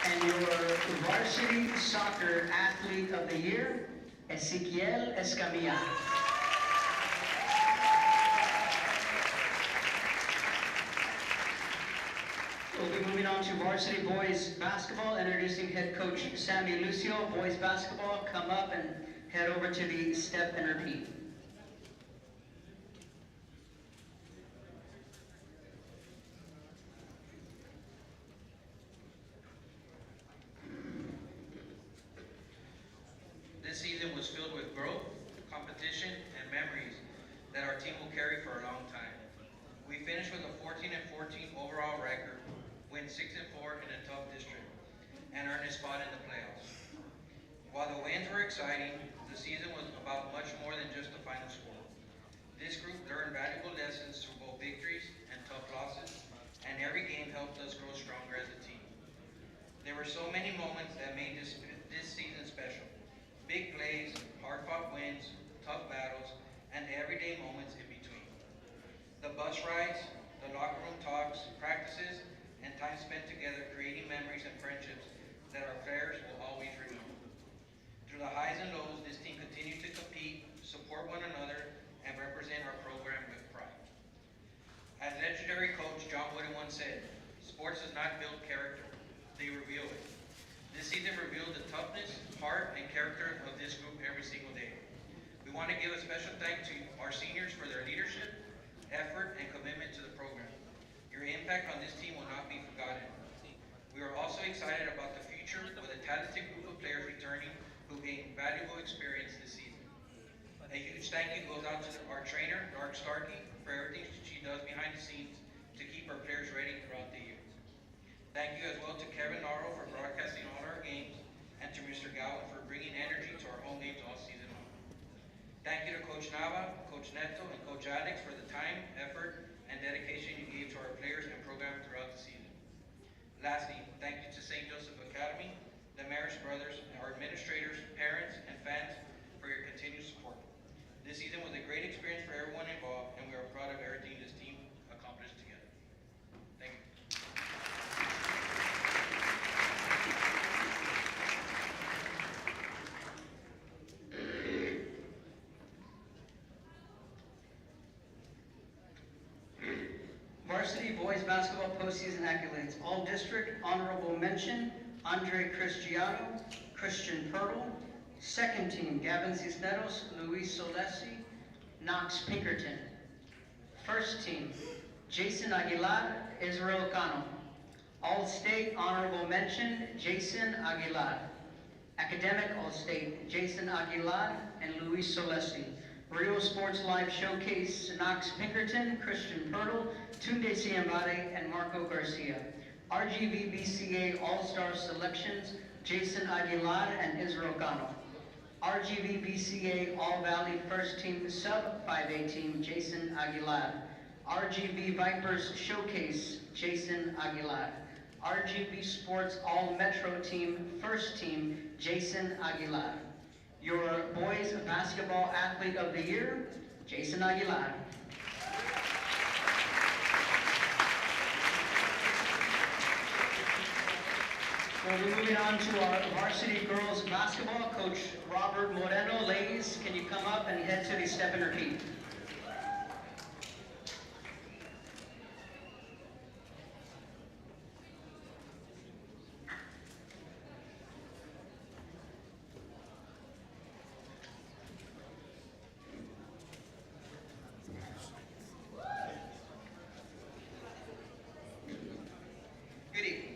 And your Varsity Soccer Athlete of the Year, Ezequiel Escamilla. We'll be moving on to Varsity Boys Basketball, introducing head coach Sammy Lucio. Boys Basketball, come up and head over to the step and repeat. This season was filled with growth, competition, and memories that our team will carry for a long time. We finished with a 14-14 overall record, win 6-4 in a tough district, and earned a spot in the playoffs. While the wins were exciting, the season was about much more than just the final score. This group learned valuable lessons through both victories and tough losses, and every game helped us grow stronger as a team. There were so many moments that made this season special. Big plays, hard-fought wins, tough battles, and the everyday moments in between. The bus rides, the locker room talks, practices, and time spent together creating memories and friendships that our players will always remember. Through the highs and lows, this team continued to compete, support one another, and represent our program with pride. As legendary coach John Wooden once said, sports does not build character, they reveal it. This season revealed the toughness, heart, and character of this group every single day. We want to give a special thanks to our seniors for their leadership, effort, and commitment to the program. Your impact on this team will not be forgotten. We are also excited about the future with a talented group of players returning who gained valuable experience this season. A huge thank you goes out to our trainer, Dark Starkey, for everything she does behind the scenes to keep our players ready throughout the year. Thank you as well to Kevin Naro for broadcasting all our games, and to Mr. Gowan for bringing energy to our home games all season long. Thank you to Coach Nava, Coach Neto, and Coach Alex for the time, effort, and dedication you gave to our players and program throughout the season. Lastly, thank you to St. Joseph Academy, the Maris brothers, our administrators, parents, and fans for your continued support. This season was a great experience for everyone involved, and we are proud of everything this team accomplished together. Thank you. boys basketball postseason accolades. All district honorable mention, Andre Cristiano, Christian Pirtle. Second team, Gavin Cisneros, Luis Solesi, Knox Pinkerton. First team, Jason Aguilar, Israel Cano. All-State honorable mention, Jason Aguilar. Academic All-State, Jason Aguilar and Luis Solesi. Rio Sports Live Showcase, Knox Pinkerton, Christian Pirtle, Tunde Siambade, and Marco Garcia. RGV BCA All-Star Selections, Jason Aguilar and Israel Cano. RGV BCA All-Valley First Team Sub 5A Team, Jason Aguilar. RGV Vipers Showcase, Jason Aguilar. RGV Sports All-Metro Team First Team, Jason Aguilar. Your Boys Basketball Athlete of the Year, Jason Aguilar. We'll be moving on to our varsity girls basketball. Coach Robert Moreno. Ladies, can you come up and head to the step and repeat? Good evening.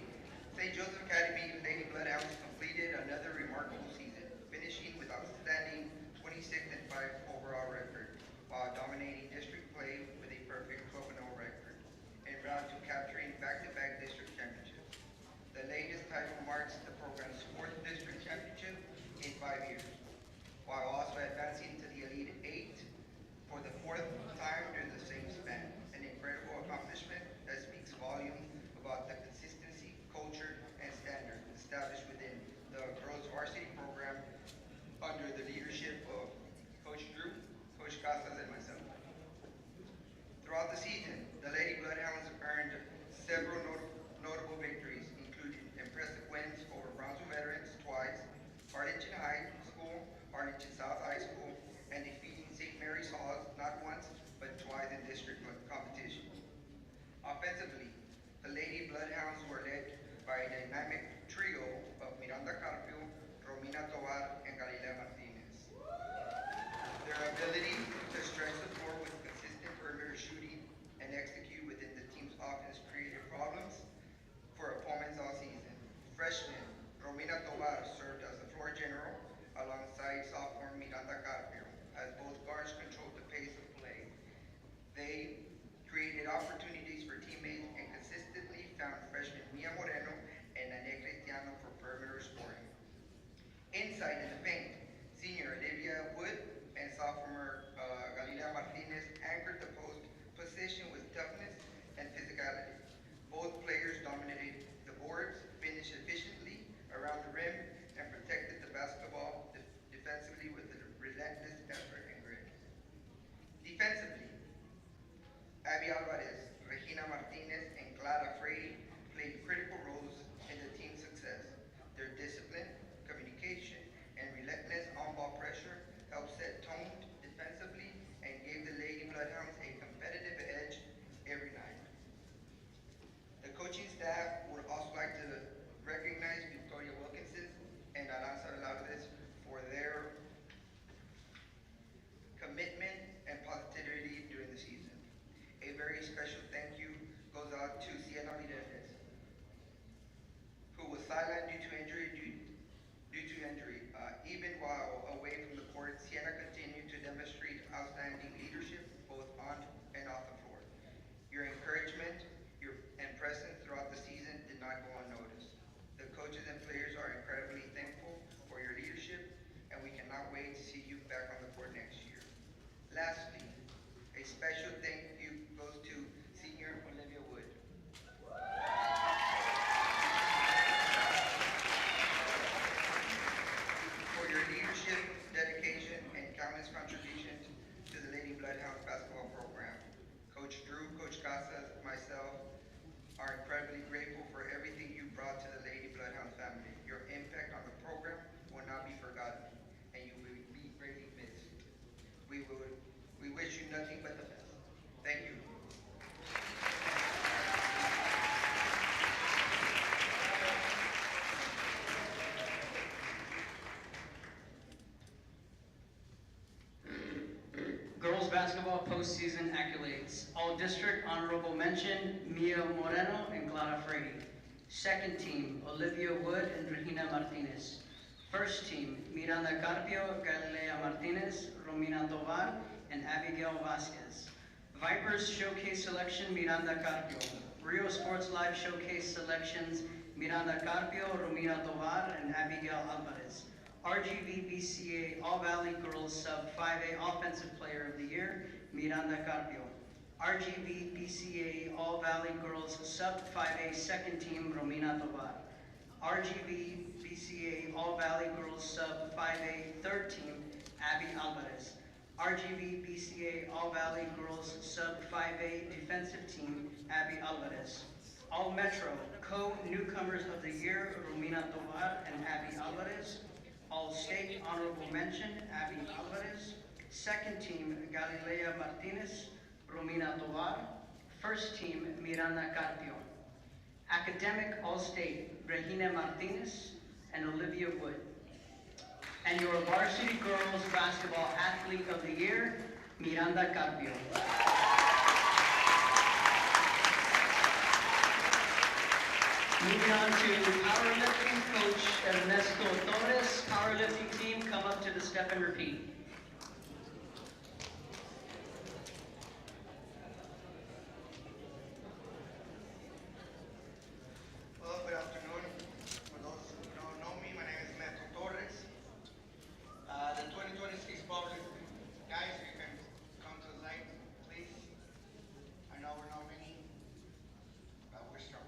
St. Joseph Academy Lady Bloodhounds completed another remarkable season, finishing with outstanding 26-5 overall record, while dominating district play with a perfect 12-0 record, en route to capturing back-to-back district championships. The latest title marks the program's fourth district championship in 5 years, while also advancing to the Elite Eight for the fourth time during the same span. An incredible accomplishment that speaks volumes about the consistency, culture, and standards established within the girls varsity program under the leadership of Coach Drew, Coach Casas, and myself. Throughout the season, the Lady Bloodhounds earned several notable victories, including impressive wins over Brownsville veterans twice, Arlington High School, Arlington South High School, and defeating St. Mary's Halls not once, but twice in district competition. Offensively, the Lady Bloodhounds were led by a dynamic trio of Miranda Carpio, Romina Tovar, and Galilea Martinez. Their ability to stretch the floor with consistent perimeter shooting and execute within the team's offense created problems for opponents all season. Freshman Romina Tovar served as the floor general alongside sophomore Miranda Carpio, as both guards controlled the pace of play. They created opportunities for teammates and consistently found freshman Mia Moreno and Ane Cristiano for perimeter scoring. Inside in the paint, senior Olivia Wood and sophomore Galilea Martinez anchored the post position with toughness and physicality. Both players dominated the boards, finished efficiently around the rim, and protected the basketball defensively with a relentless effort and grit. Defensively, Abby Alvarez, Regina Martinez, and Clara Frey played critical roles in the team's success. Their discipline, communication, and relentless postseason accolades. All district honorable mention, Mia Moreno and Clara Frady. Second team, Olivia Wood and Regina Martinez. First team, Miranda Carpio, Galilea Martinez, Romina Tovar, and Abigail Vasquez. Vipers Showcase Selection, Miranda Carpio. Rio Sports Live Showcase Selections, Miranda Carpio, Romina Tovar, and Abigail Alvarez. RGV BCA All-Valley Girls Sub 5A Offensive Player of the Year, Miranda Carpio. RGV BCA All-Valley Girls Sub 5A Second Team, Romina Tovar. RGV BCA All-Valley Girls Sub 5A Third Team, Abby Alvarez. RGV BCA All-Valley Girls Sub 5A Defensive Team, Abby Alvarez. All Metro Co-Newcomers of the Year, Romina Tovar and Abby Alvarez. All State Honorable Mention, Abby Alvarez. Second Team, Galilea Martinez, Romina Tovar. First Team, Miranda Carpio. Academic All-State, Regina Martinez and Olivia Wood. And your Varsity Girls Basketball Athlete of the Year, Miranda Carpio. Moving on to powerlifting coach Ernesto Torres. Powerlifting team, come up to the step and repeat. Well, good afternoon. For those who don't know me, my name is Ernesto Torres. The 2026 powerlifting guys, you can come to the light, please. I know we're not many, but we're strong.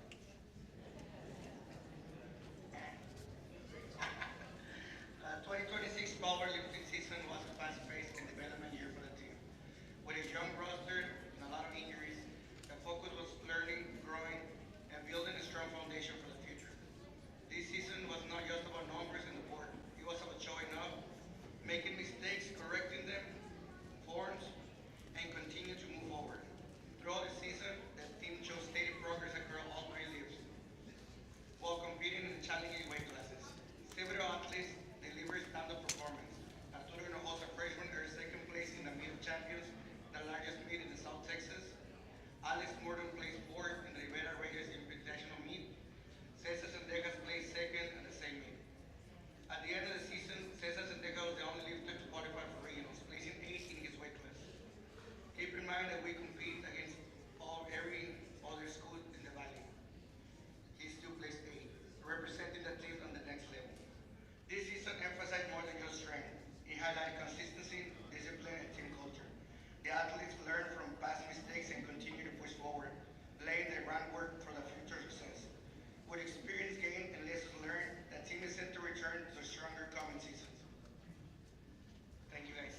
2026 powerlifting season was a fast-paced and development year for the team. With a young roster and a lot of injuries, the focus was learning, growing, and building a strong foundation for the future. This season was not just about numbers and the board. It was about showing up, making mistakes, correcting them, forms, and continue to move forward. Throughout the season, the team showed steady progress across all three leagues, while competing in the challenging weight classes. Several athletes delivered stand-up performance. Arturo Hinojosa, freshman, earned second place in the Meet of Champions, the largest meet in the South Texas. Alex Morton placed fourth in the Rivera Reyes Invitational Meet. Cesar Sendejas placed second at the same meet. At the end of the season, Cesar Sendejas was the only lifter to qualify for regionals, placing eighth in his weight class. Keep in mind that we compete against every other school in the valley. He still placed eighth, representing the team on the next level. This season emphasized more than just strength. It highlighted consistency, discipline, and team culture. The athletes learned from past mistakes and continue to push forward, laying the groundwork for the future success. With experience gained and lessons learned, the team is set to return to stronger coming seasons. Thank you, guys.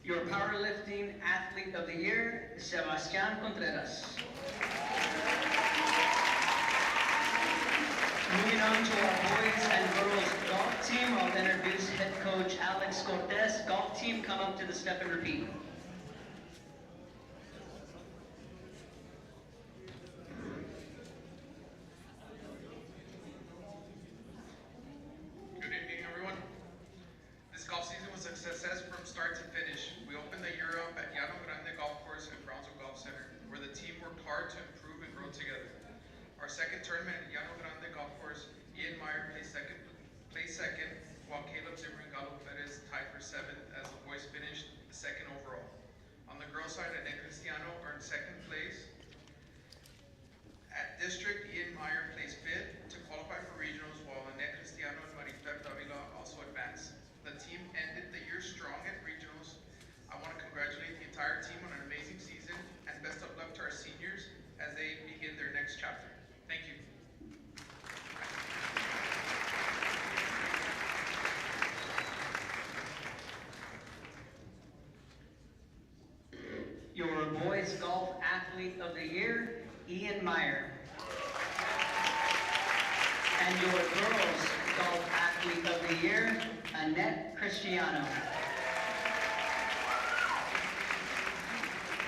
Your powerlifting athlete of the year, Sebastián Contreras. Moving on to our boys and girls golf team, I'll introduce head coach Alex Cortez. Golf team, come up to the step and repeat. Good evening, everyone. This golf season was a success from start to finish. We opened the year up at Llano Grande Golf Course and Brownsville Golf Center, where the team worked hard to improve and grow together. Our second tournament at Llano Grande Golf Course, Ian Meyer placed second, while Caleb Zimmer and Galo Perez tied for seventh as the boys finished second overall. On the girls' side, Annette Cristiano earned second place. At district, Ian Meyer placed fifth to qualify for regionals, while Annette Cristiano and Mariflor Davila also advanced. The team ended the year strong at regionals. I want to congratulate the entire team on an amazing season, and best of luck to our seniors as they begin their next chapter. Thank you. Your boys golf athlete of the year, Ian Meyer. And your girls golf athlete of the year, Annette Cristiano.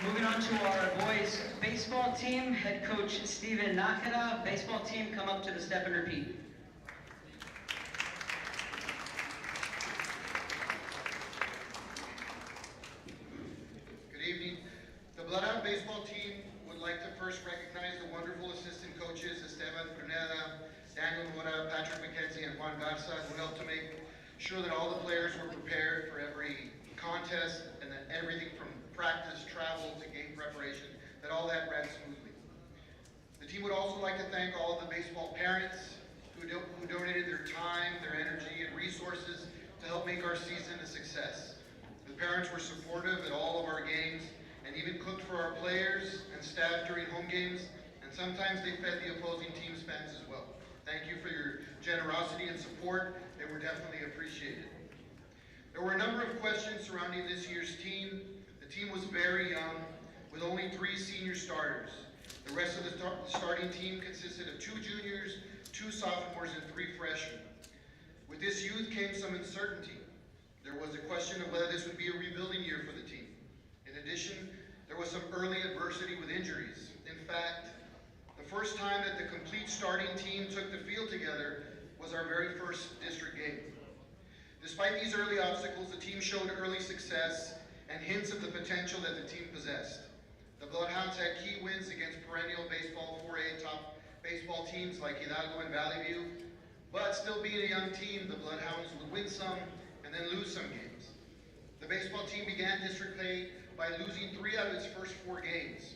Moving on to our boys baseball team, head coach Steven Nakara. Baseball team, come up to the step and repeat. Bloodhound baseball team would like to first recognize the wonderful assistant coaches, Esteban Pruneda, Daniel Mora, Patrick McKenzie, and Juan Garza, who helped to make sure that all the players were prepared for every contest and that everything from practice, travel, to game preparation, that all that ran smoothly. The team would also like to thank all of the baseball parents who donated their time, their energy, and resources to help make our season a success. The parents were supportive at all of our games and even cooked for our players and staff during home games, and sometimes they fed the opposing team's fans as well. Thank you for your generosity and support. They were definitely appreciated. There were a number of questions surrounding this year's team. The team was very young, with only 3 senior starters. The rest of the starting team consisted of 2 juniors, 2 sophomores, and 3 freshmen. With this youth came some uncertainty. There was a question of whether this would be a rebuilding year for the team. In addition, there was some early adversity with injuries. In fact, the first time that the complete starting team took the field together was our very first district game. Despite these early obstacles, the team showed early success and hints of the potential that the team possessed. The Bloodhounds had key wins against perennial baseball 4A top baseball teams like Hidalgo and Valley View, but still being a young team, the Bloodhounds would win some and then lose some games. The baseball team began district play by losing 3 out of its first 4 games,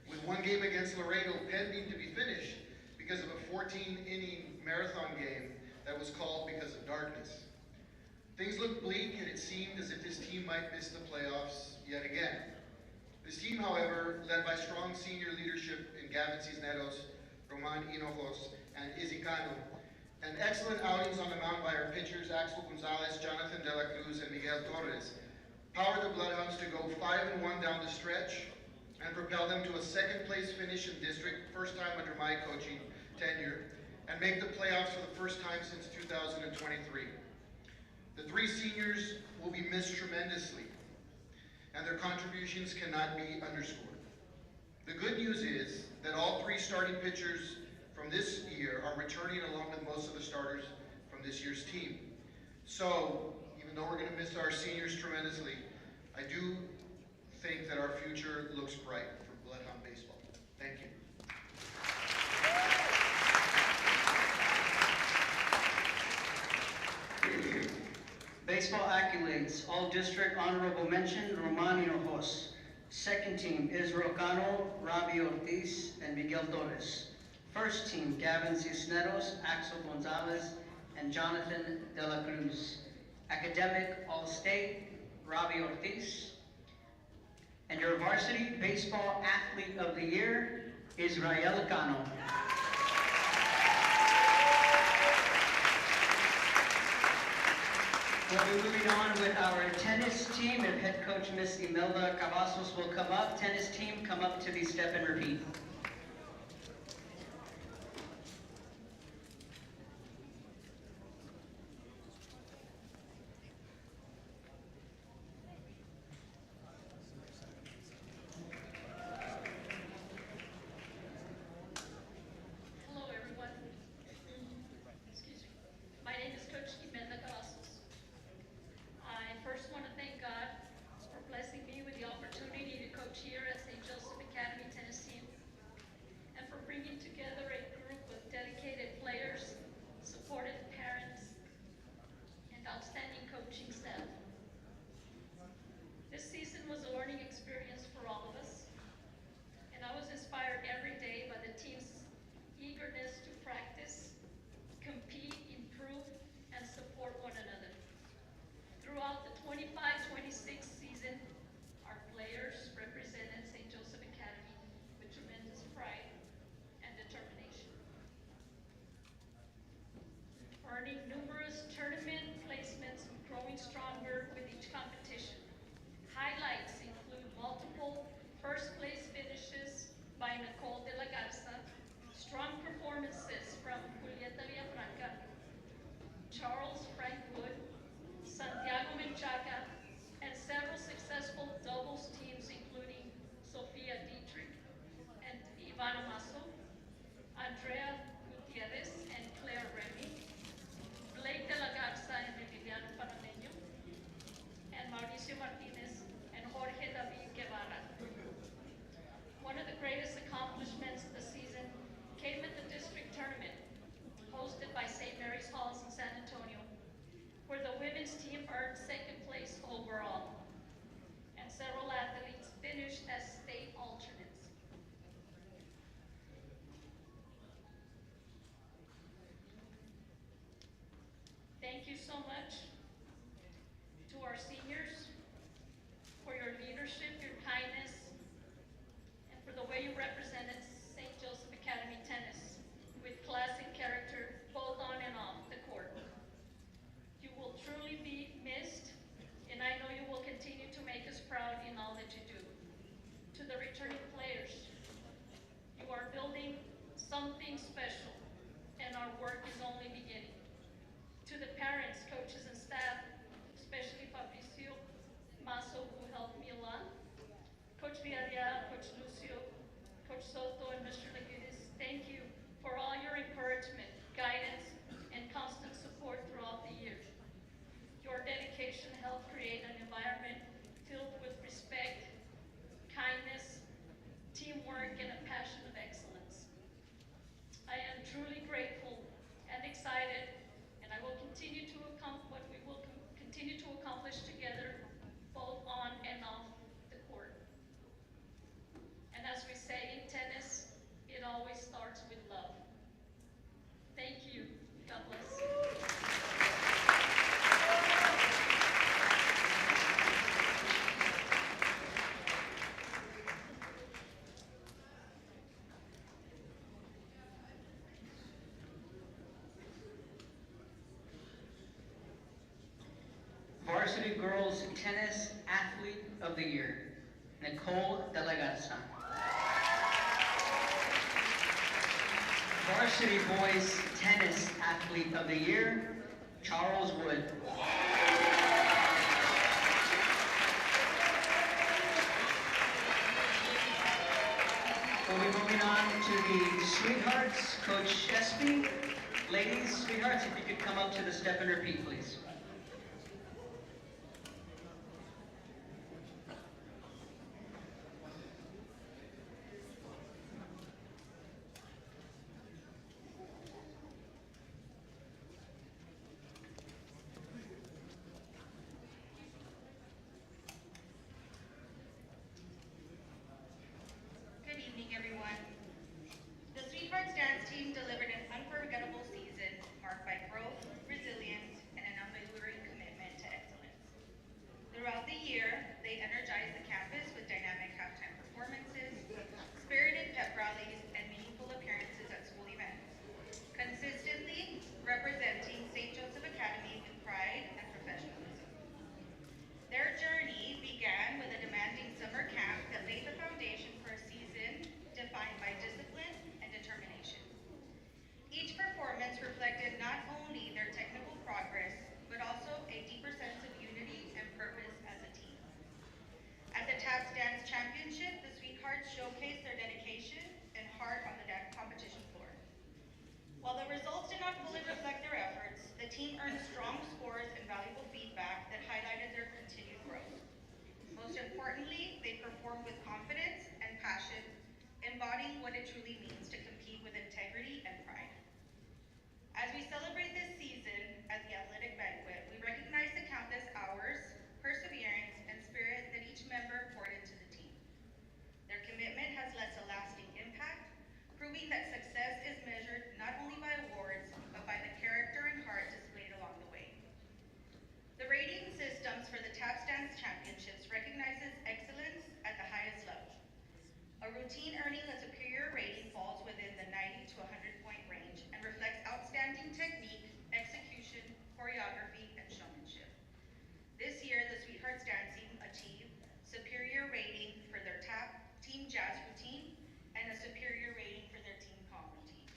with 1 game against Laredo pending to be finished because of a 14-inning marathon game that was called because of darkness. Things looked bleak, and it seemed as if this team might miss the playoffs yet again. This team, however, led by strong senior leadership in Gavin Cisneros, Roman Hinojos, and Izzy Cano, and excellent outings on the mound by our pitchers Axel Gonzalez, Jonathan De La Cruz, and Miguel Torres, powered the Bloodhounds to go 5-1 down the stretch and propel them to a 2nd place finish in district, first time under my coaching tenure, and make the playoffs for the first time since 2023. The 3 seniors will be missed tremendously, and their contributions cannot be underscored. The good news is that all 3 starting pitchers from this year are returning along with most of the starters from this year's team. So, even though we're going to miss our seniors tremendously, I do think that our future looks bright for Bloodhound baseball. Thank you. Baseball accolades, all district honorable mention, Roman Hinojos. 2nd team, Israel Cano, Rabi Ortiz, and Miguel Torres. 1st team, Gavin Cisneros, Axel Gonzalez, and Jonathan De La Cruz. Academic All-State, Rabi Ortiz. And your varsity baseball athlete of the year, Israel Cano. We'll be moving on with our tennis team, and head coach Miss Imelda Cavazos will come up. Tennis team, come up to the step and repeat. Hello, everyone. Excuse me. My name is Coach Imelda Cavazos. I first want to thank God for blessing me with the opportunity to coach here at St. Joseph Academy tennis team. so much to our seniors for your leadership, your kindness, and for the way you represented St. Joseph Academy tennis with class and character, both on and off the court. You will truly be missed, and I know you will continue to make us proud in all that you do. To the returning players, you are building something special, and our work is only beginning. To the parents, coaches, and staff, especially Fabricio Masso, who helped me a lot, Coach Villarreal, Coach Lucio, Coach Soto, and Mr. Lagunes, thank you for all your encouragement, guidance, and constant support throughout the year. Your dedication helped create an environment filled with respect, kindness, teamwork, and a passion of excellence. I am truly grateful and excited, and I will continue to continue to accomplish together, both on and off the court. And as we say in tennis, it always starts with love. Thank you. God bless. Varsity Girls Tennis Athlete of the Year, Nicole De La Garza. Varsity Boys Tennis Athlete of the Year, Charles Wood. We'll be moving on to the Sweethearts, Coach Shespy. Ladies, Sweethearts, if you could come up to the step and repeat, please. Good evening, everyone. The Sweethearts dance team delivered an unforgettable season marked by growth, resilience, and an unwavering commitment to excellence. Throughout the year, they energized the campus with dynamic halftime performances, spirited pep rallies, and meaningful appearances at school events, consistently representing St. Joseph Academy with pride and professionalism. Their journey began with a demanding summer camp that laid the foundation for a season defined by discipline and determination. Each performance reflected not only their technical progress, but also a deeper sense of unity and purpose as a team. At the TAPS Dance Championship, the Sweethearts showcased their dedication and heart on the dance competition floor. While the results did not fully reflect their efforts, the team earned strong scores and valuable feedback that highlighted their continued growth. Most importantly, they performed with confidence and passion, embodying what it truly means to compete with integrity and pride. As we celebrate this season at the athletic banquet, we recognize the countless hours, perseverance, and spirit that each member poured into the team. Their commitment has left a lasting impact, proving that success is measured not only by awards, but by the character and heart displayed along the way. The rating systems for the TAPS Dance Championships recognizes excellence at the highest level. A routine earning a superior rating falls within the 90 to 100 point range and reflects outstanding technique, execution, choreography, and showmanship. This year, the Sweethearts Dance Team achieved superior rating for their team jazz routine and a superior rating for their team calm routine.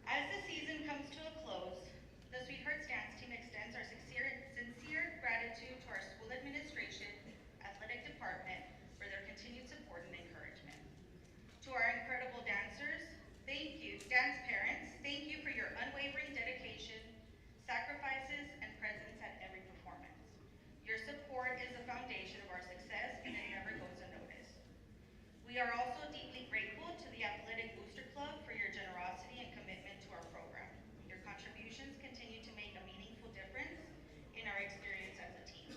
As the season comes to a close, the Sweethearts Dance Team extends our sincere gratitude to our school administration, athletic department, for their continued support and encouragement. To our incredible dancers, thank you. Dance parents, thank you for your unwavering dedication, sacrifices, and presence at every performance. Your support is the foundation of our success, and it never goes unnoticed. We are also deeply grateful to the Athletic Booster Club for your generosity and commitment to our program. Your contributions continue to make a meaningful difference in our experience as a team.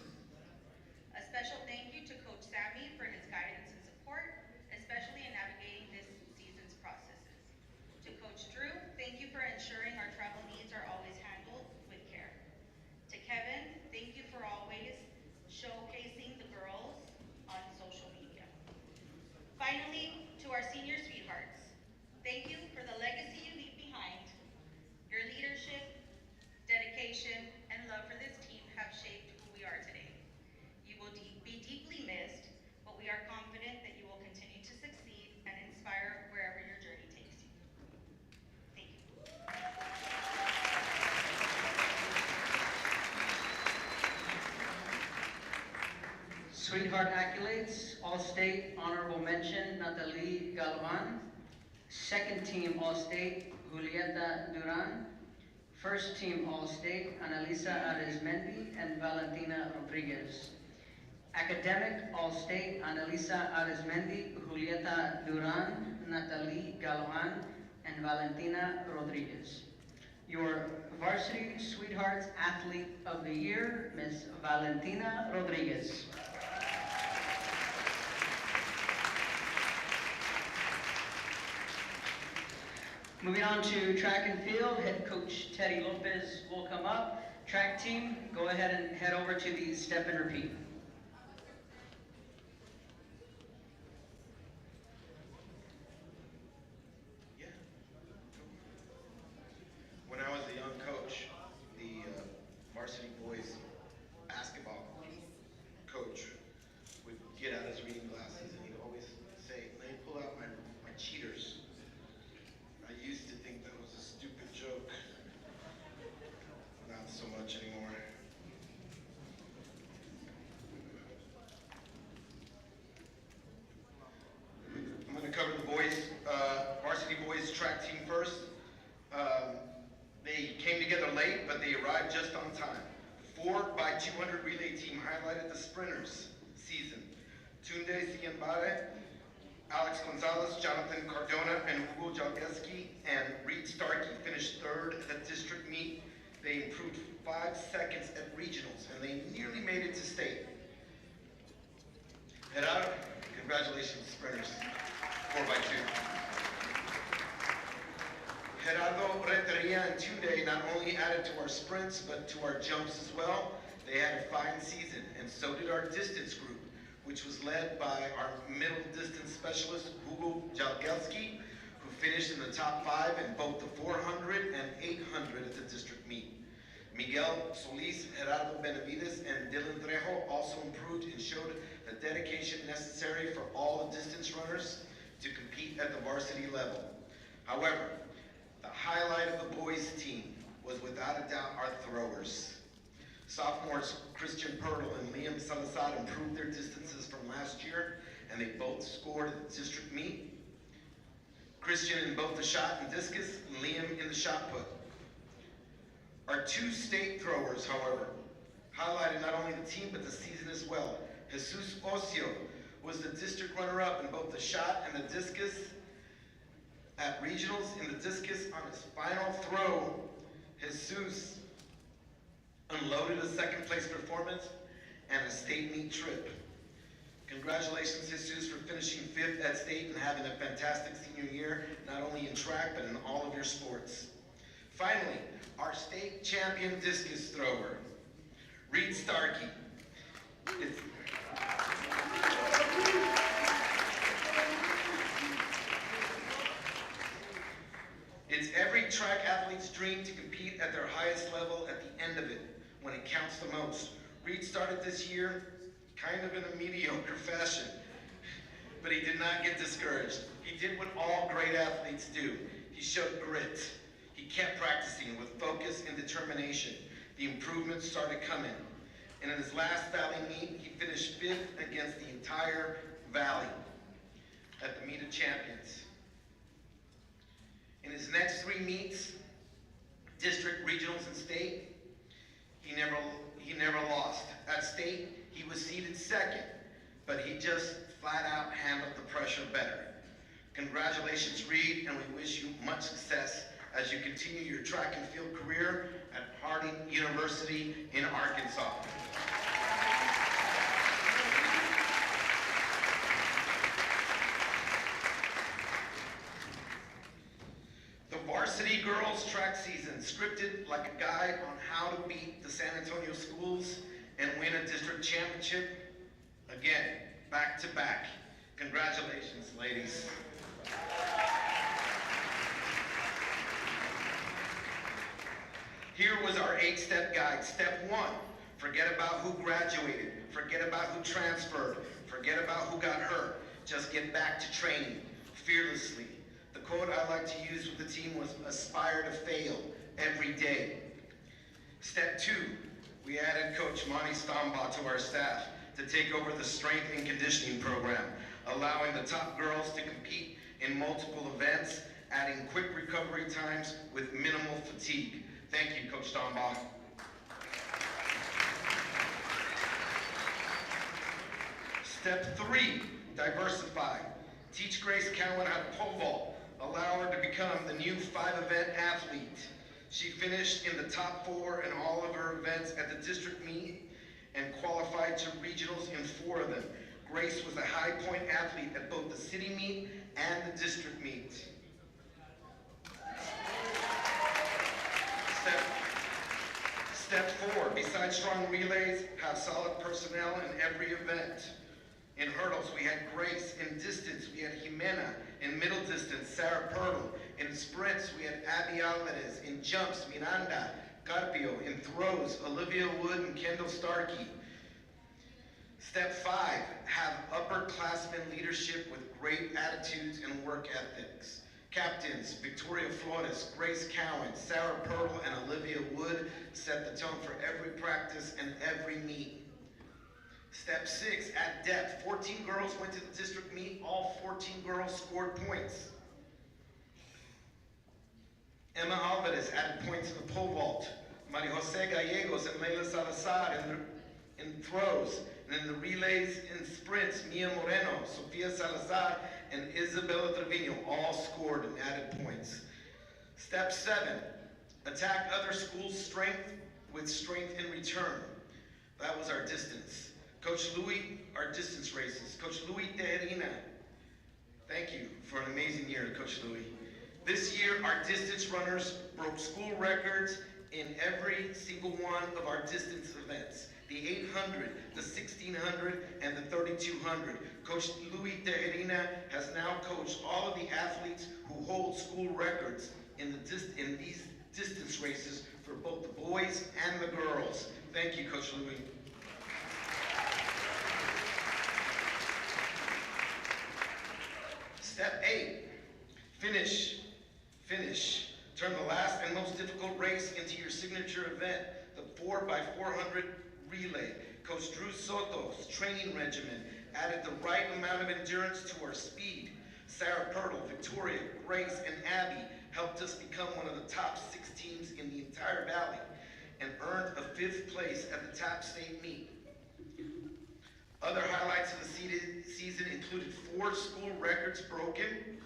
A special thank you to Coach Sammy for his guidance and support, especially in navigating this season's processes. To Coach Drew, thank you for ensuring our travel needs are always handled with care. Sweetheart accolades, All-State Honorable Mention, Natalie Galvan. Second Team All-State, Julieta Duran. First Team All-State, Analisa Arizmendi and Valentina Rodriguez. Academic All-State, Analisa Arizmendi, Julieta Duran, Natalie Galvan, and Valentina Rodriguez. Your Varsity Sweethearts Athlete of the Year, Ms. Valentina Rodriguez. Moving on to track and field, head coach Teddy Lopez will come up. Track team, go ahead and head over to the step and repeat. When I was a young coach, the varsity boys basketball coach would get out his reading glasses and he'd always say, "Let me pull out my cheaters." I used to think that was a stupid joke. Not so much anymore. I'm going to cover the boys, varsity boys track team first. They came together late, but they arrived just on time. 4x200 relay team highlighted the sprinters season. Tunde Siembare, Alex Gonzalez, Jonathan Cardona, and Hugo Jalgeski, and Reed Starkey finished third at the district meet. They improved 5 seconds at regionals, and they nearly made it to state. Gerardo, congratulations, sprinters, 4x2. Gerardo, Renteria, and Tunde not only added to our sprints, but to our jumps as well. They had a fine season, and so did our distance group, which was led by our middle distance specialist, Hugo Jalgelski, who finished in the top 5 in both the 400 and 800 at the district meet. Miguel Solis, Gerardo Benavides, and Dylan Trejo also improved and showed the dedication necessary for all the distance runners to compete at the varsity level. However, the highlight of the boys' team was without a doubt our throwers. Sophomores Christian Pirtle and Liam Salazar improved their distances from last year, and they both scored at the district meet. Christian in both the shot and discus, and Liam in the shot put. Our 2 state throwers, however, highlighted not only the team but the season as well. Jesus Ocio was the district runner-up in both the shot and the discus. At regionals in the discus on his final throw, Jesus unloaded a second place performance and a state meet trip. Congratulations, Jesus, for finishing 5th at state and having a fantastic senior year, not only in track, but in all of your sports. Finally, our state champion discus thrower, Reed Starkey. It's every track athlete's dream to compete at their highest level at the end of it, when it counts the most. Reed started this year kind of in a mediocre fashion, but he did not get discouraged. He did what all great athletes do. He showed grit. He kept practicing with focus and determination. The improvements started coming. And in his last valley meet, he finished 5th against the entire valley at the Meet of Champions. In his next 3 meets, district, regionals, and state, he never lost. At state, he was seeded 2nd, but he just flat out handled the pressure better. Congratulations, Reed, and we wish you much success as you continue your track and field career at Harding University in Arkansas. The varsity girls track season, scripted like a guide on how to beat the San Antonio schools and win a district championship. Again, back to back. Congratulations, ladies. Here was our 8-step guide. Step 1, forget about who graduated, forget about who transferred, forget about who got hurt. Just get back to training, fearlessly. The quote I like to use with the team was, aspire to fail every day. Step 2, we added Coach Monty Stombaugh to our staff. to take over the strength and conditioning program, allowing the top girls to compete in multiple events, adding quick recovery times with minimal fatigue. Thank you, Coach Dombach. Step 3, diversify. Teach Grace Cowan how to pole vault. Allow her to become the new 5-event athlete. She finished in the top 4 in all of her events at the district meet and qualified to regionals in 4 of them. Grace was a high point athlete at both the city meet and the district meet. Step 4, besides strong relays, have solid personnel in every event. In hurdles, we had Grace. In distance, we had Jimena. In middle distance, Sarah Pirtle. In sprints, we had Abby Alvarez. In jumps, Miranda Carpio. In throws, Olivia Wood and Kendall Starkey. Step 5, have upperclassmen leadership with great attitudes and work ethics. Captains, Victoria Flores, Grace Cowan, Sarah Pirtle, and Olivia Wood set the tone for every practice and every meet. Step 6, add depth. 14 girls went to the district meet. All 14 girls scored points. Emma Alvarez added points in the pole vault. Maria Jose Gallegos and Leila Salazar in throws. And in the relays and sprints, Mia Moreno, Sofia Salazar, and Isabella Trevino all scored and added points. Step 7, attack other schools' strength with strength in return. That was our distance. Coach Louis, our distance races. Coach Louis Tejerina, thank you for an amazing year, Coach Louis. This year, our distance runners broke school records in every single one of our distance events. The 800, the 1600, and the 3200. Coach Louis Tejerina has now coached all of the athletes who hold school records in these distance races for both the boys and the girls. Thank you, Coach Louis. Step 8, finish. Turn the last and most difficult race into your signature event, the 4x400 relay. Coach Drew Soto's training regimen added the right amount of endurance to our speed. Sarah Pirtle, Victoria, Grace, and Abby helped us become one of the top 6 teams in the entire valley and earned a 5th place at the TAP State meet. Other highlights of the season included 4 school records broken.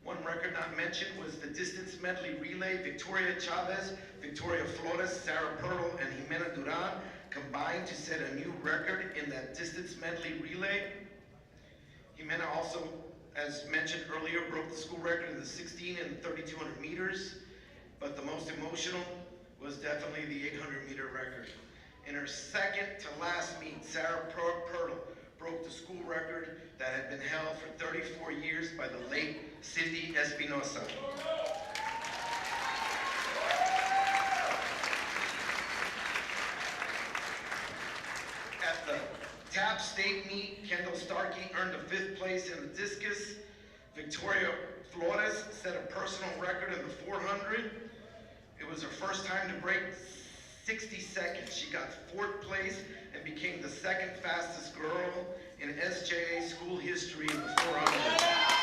One record not mentioned was the distance medley relay. Victoria Chavez, Victoria Flores, Sarah Pirtle, and Jimena Duran combined to set a new record in that distance medley relay. Jimena also, as mentioned earlier, broke the school record in the 16 and 3200 meters, but the most emotional was definitely the 800 meter record. In her second to last meet, Sarah Pirtle broke the school record that had been held for 34 years by the late Cindy Espinosa. At the TAP State meet, Kendall Starkey earned a 5th place in the discus. Victoria Flores set a personal record in the 400. It was her first time to break 60 seconds. She got 4th place and became the 2nd fastest girl in SJA school history in the 400.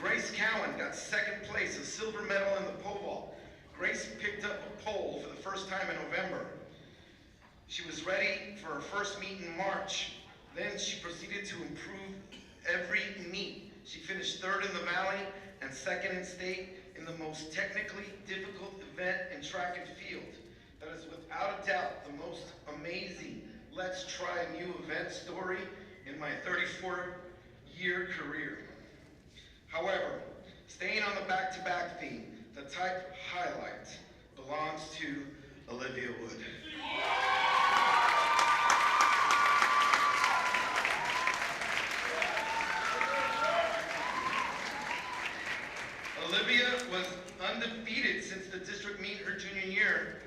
Grace Cowan got 2nd place, a silver medal in the pole vault. Grace picked up a pole for the first time in November. She was ready for her first meet in March. Then she proceeded to improve every meet. She finished 3rd in the valley and 2nd in state in the most technically difficult event in track and field. That is without a doubt the most amazing let's try a new event story in my 34-year career. However, staying on the back-to-back theme, the type highlight belongs to Olivia Wood. Olivia was undefeated since the district meet her junior year,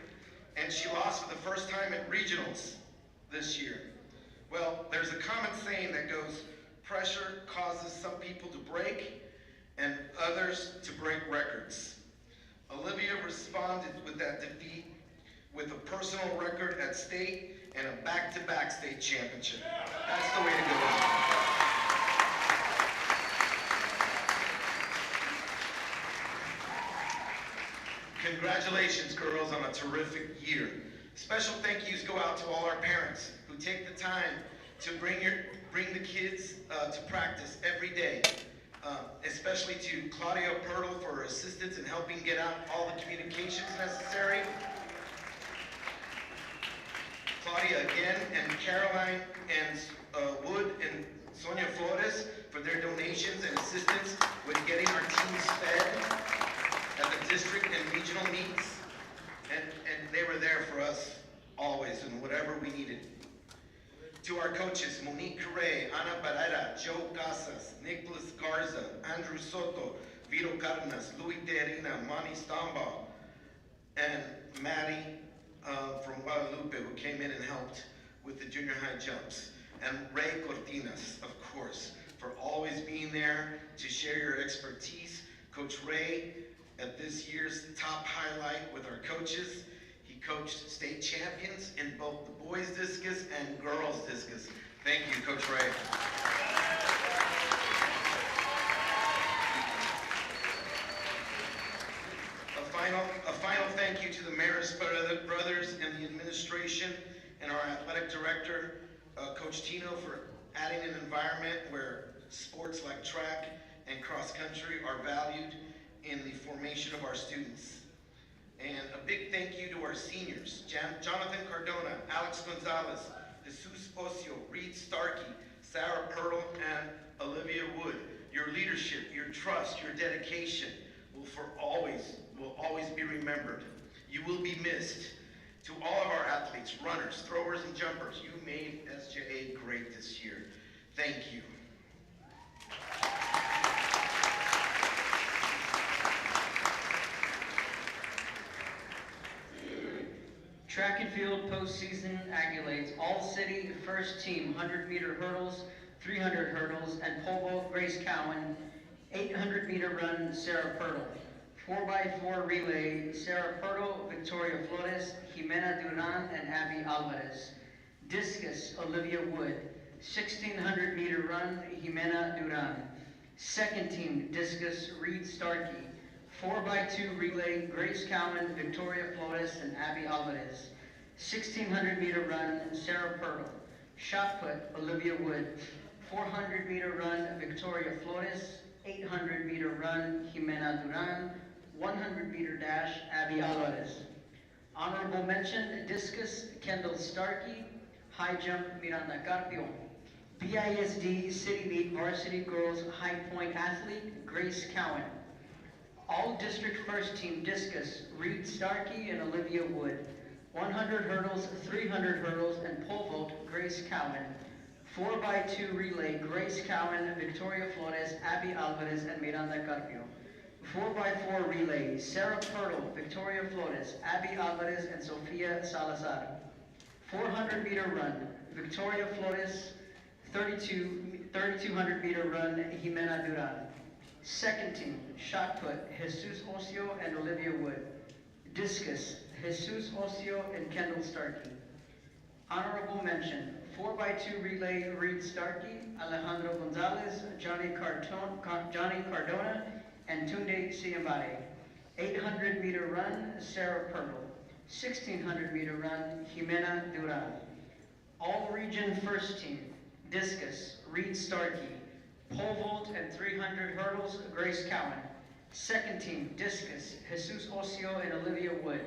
and she lost for the first time at regionals this year. Well, there's a common saying that goes, pressure causes some people to break and others to break records. Olivia responded with that defeat with a personal record at state and a back-to-back state championship. That's the way to go. Congratulations, girls, on a terrific year. Special thank yous go out to all our parents who take the time to bring the kids to practice every day. Especially to Claudia Pirtle for her assistance in helping get out all the communications necessary. Claudia again, and Caroline and Wood and Sonia Flores for their donations and assistance with getting our teams fed at the district and regional meets. And they were there for us always in whatever we needed. To our coaches, Monique Correa, Ana Barrera, Joe Casas, Nicholas Garza, Andrew Soto, Vito Cardenas, Louis Terina, Manny Stambaugh, and Maddie from Guadalupe, who came in and helped with the junior high jumps. And Ray Cortinas, of course, for always being there to share your expertise. Coach Ray, at this year's top highlight with our coaches, he coached state champions in both the boys discus and girls discus. Thank you, Coach Ray. A final thank you to the Maris brothers and the administration and our athletic director, Coach Tino, for adding an environment where sports like track and cross country are valued in the formation of our students. And a big thank you to our seniors, Jonathan Cardona, Alex Gonzalez, Jesus Ocio, Reed Starkey, Sarah Pirtle, and Olivia Wood. Your leadership, your trust, your dedication will always be remembered. You will be missed. To all of our athletes, runners, throwers, and jumpers, you made SJA great this year. Thank you. Track and field postseason accolades. All city first team 100-meter hurdles, 300 hurdles, and pole vault Grace Cowan. 800-meter run Sarah Pirtle. 4x4 relay Sarah Pirtle, Victoria Flores, Jimena Duran, and Abby Alvarez. Discus Olivia Wood. 1600-meter run Jimena Duran. Second team discus Reed Starkey. 4x2 relay Grace Cowan, Victoria Flores, and Abby Alvarez. 1600-meter run Sarah Pirtle. Shot put Olivia Wood. 400-meter run Victoria Flores. 800-meter run Jimena Duran. 100-meter dash Abby Alvarez. Honorable mention discus Kendall Starkey. High jump Miranda Carpio. BISD City Meet Varsity Girls High Point Athlete Grace Cowan. All district first team discus Reed Starkey and Olivia Wood. 100 hurdles, 300 hurdles, and pole vault Grace Cowan. 4x2 relay Grace Cowan, Victoria Flores, Abby Alvarez, and Miranda Carpio. 4x4 relay Sarah Pirtle, Victoria Flores, Abby Alvarez, and Sofia Salazar. 400-meter run Victoria Flores. 3200-meter run Jimena Duran. Second team shot put Jesus Ocio and Olivia Wood. Discus Jesus Ocio and Kendall Starkey. Honorable mention 4x2 relay Reed Starkey, Alejandro Gonzalez, Johnny Cardona, and Tunde Siambare. 800-meter run Sarah Pirtle. 1600-meter run Jimena Duran. All region first team discus Reed Starkey. Pole vault and 300 hurdles Grace Cowan. Second team discus Jesus Ocio and Olivia Wood.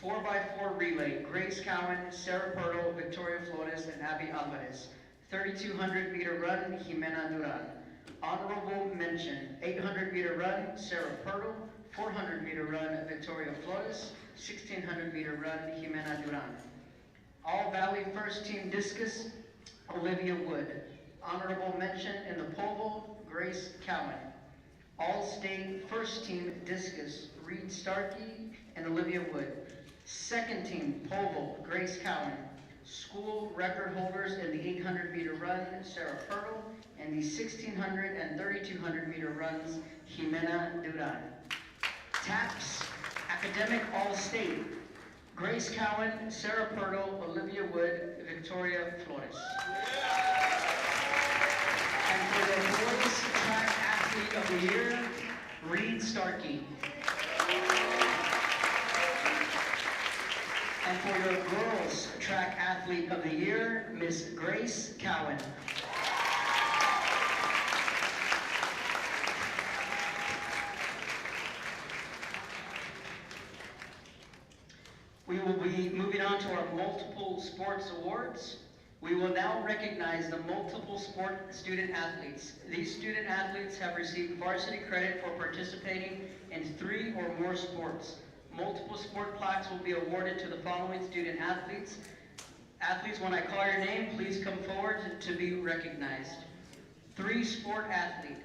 4x4 relay Grace Cowan, Sarah Pirtle, Victoria Flores, and Abby Alvarez. 3200-meter run Jimena Duran. Honorable mention 800-meter run Sarah Pirtle. 400-meter run Victoria Flores. 1600-meter run Jimena Duran. All Valley first team discus Olivia Wood. Honorable mention in the pole vault Grace Cowan. All state first team discus Reed Starkey and Olivia Wood. Second team pole vault Grace Cowan. School record holders in the 800-meter run Sarah Pirtle, and the 1600 and 3200-meter runs Jimena Duran. Taps Academic All-State, Grace Cowan, Sarah Purtle, Olivia Wood, Victoria Flores. And for the Boys Track Athlete of the Year, Reed Starkey. And for your Girls Track Athlete of the Year, Miss Grace Cowan. We will be moving on to our multiple sports awards. We will now recognize the multiple sport student athletes. These student athletes have received varsity credit for participating in 3 or more sports. Multiple sport plaques will be awarded to the following student athletes. Athletes, when I call your name, please come forward to be recognized. 3 sport athlete,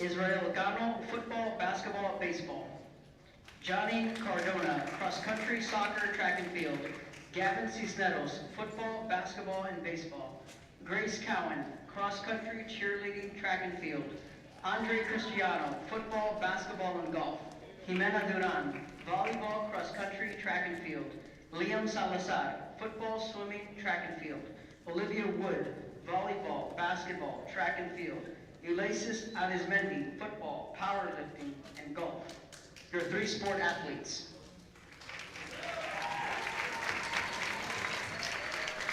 Israel Gano, football, basketball, baseball. Johnny Cardona, cross-country, soccer, track and field. Gavin Cisneros, football, basketball, and baseball. Grace Cowan, cross-country, cheerleading, track and field. Andre Cristiano, football, basketball, and golf. Jimena Duran, volleyball, cross-country, track and field. Liam Salazar, football, swimming, track and field. Olivia Wood, volleyball, basketball, track and field. Ulysses Arizmendi, football, powerlifting, and golf. Your 3 sport athletes.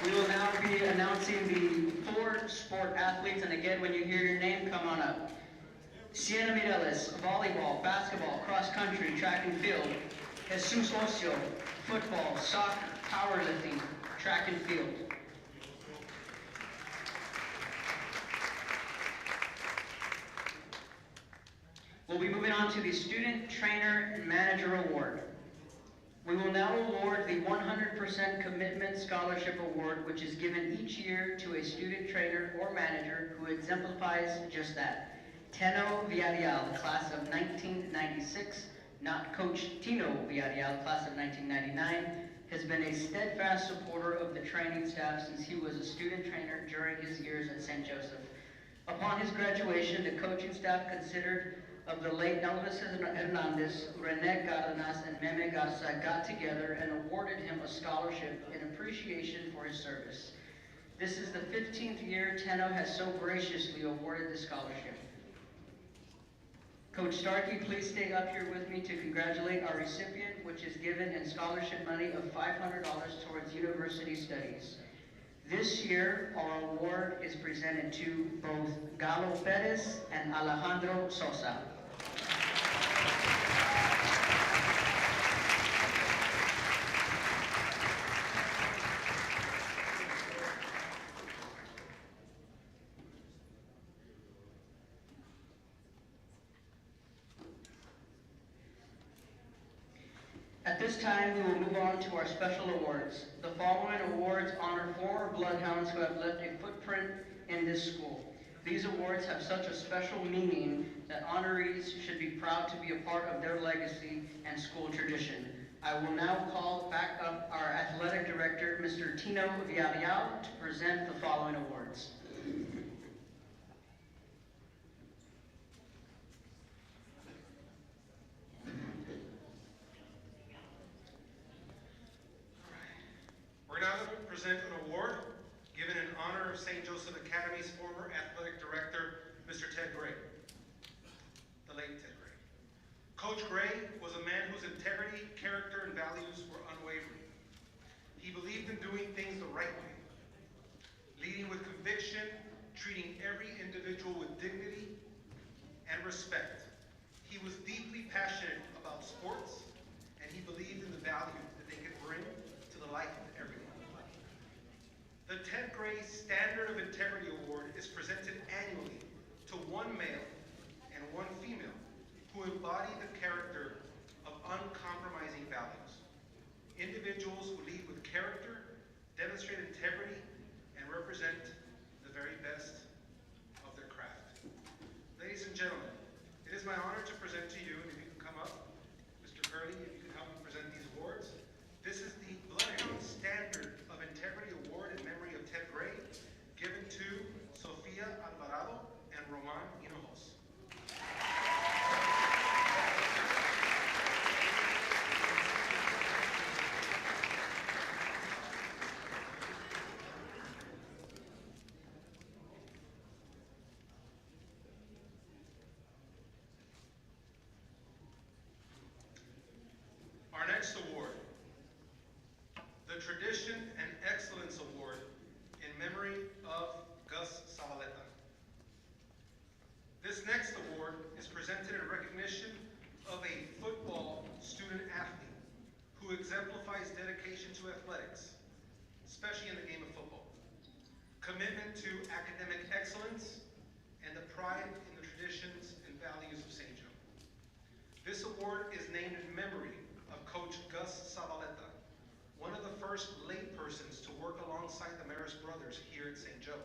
We will now be announcing the 4 sport athletes, and again, when you hear your name, come on up. Sienna Mireles, volleyball, basketball, cross-country, track and field. Jesus Ocio, football, soccer, powerlifting, track and field. We'll be moving on to the Student Trainer and Manager Award. We will now award the 100% Commitment Scholarship Award, which is given each year to a student trainer or manager who exemplifies just that. Teno Villarreal, class of 1996, not Coach Tino Villarreal, class of 1999, has been a steadfast supporter of the training staff since he was a student trainer during his years at St. Joseph. Upon his graduation, the coaching staff considered of the late Elvis Hernandez, Rene Cardenas, and Meme Garza got together and awarded him a scholarship in appreciation for his service. This is the 15th year Teno has so graciously awarded the scholarship. Coach Starkey, please stay up here with me to congratulate our recipient, which is given in scholarship money of $500 towards university studies. This year, our award is presented to both Galo Perez and Alejandro Sosa. At this time, we will move on to our special awards. The following awards honor former Bloodhounds who have left a footprint in this school. These awards have such a special meaning that honorees should be proud to be a part of their legacy and school tradition. I will now call back up our athletic director, Mr. Tino Villarreal, to present the following awards. We're now going to present an award given in honor of St. Joseph Academy's former athletic director, Mr. Ted Gray, the late Ted Gray. Coach Gray was a man whose integrity, character, and values were unwavering. He believed in doing things the right way, leading with conviction, treating every individual with dignity and respect. He was deeply passionate about sports, and he believed in the value that they could bring to the life of everyone. The Ted Gray Standard of Integrity Award is presented annually to one male and one female who embody the character of uncompromising values. Individuals who lead with character, demonstrate integrity, and represent the very best of their craft. Ladies and gentlemen, it is my honor to present to you, and if you can come up, Mr. Curley, if you can help me present these awards. This is the Bloodhound Standard of Integrity Award in memory of Ted Gray, given to Sofia Alvarado and Roman Hinojos. memory of Gus Zabaleta. This next award is presented in recognition of a football student athlete who exemplifies dedication to athletics, especially in the game of football, commitment to academic excellence, and the pride in the traditions and values of St. Joe. This award is named in memory of Coach Gus Zabaleta, one of the first laypersons to work alongside the Maris brothers here at St. Joe.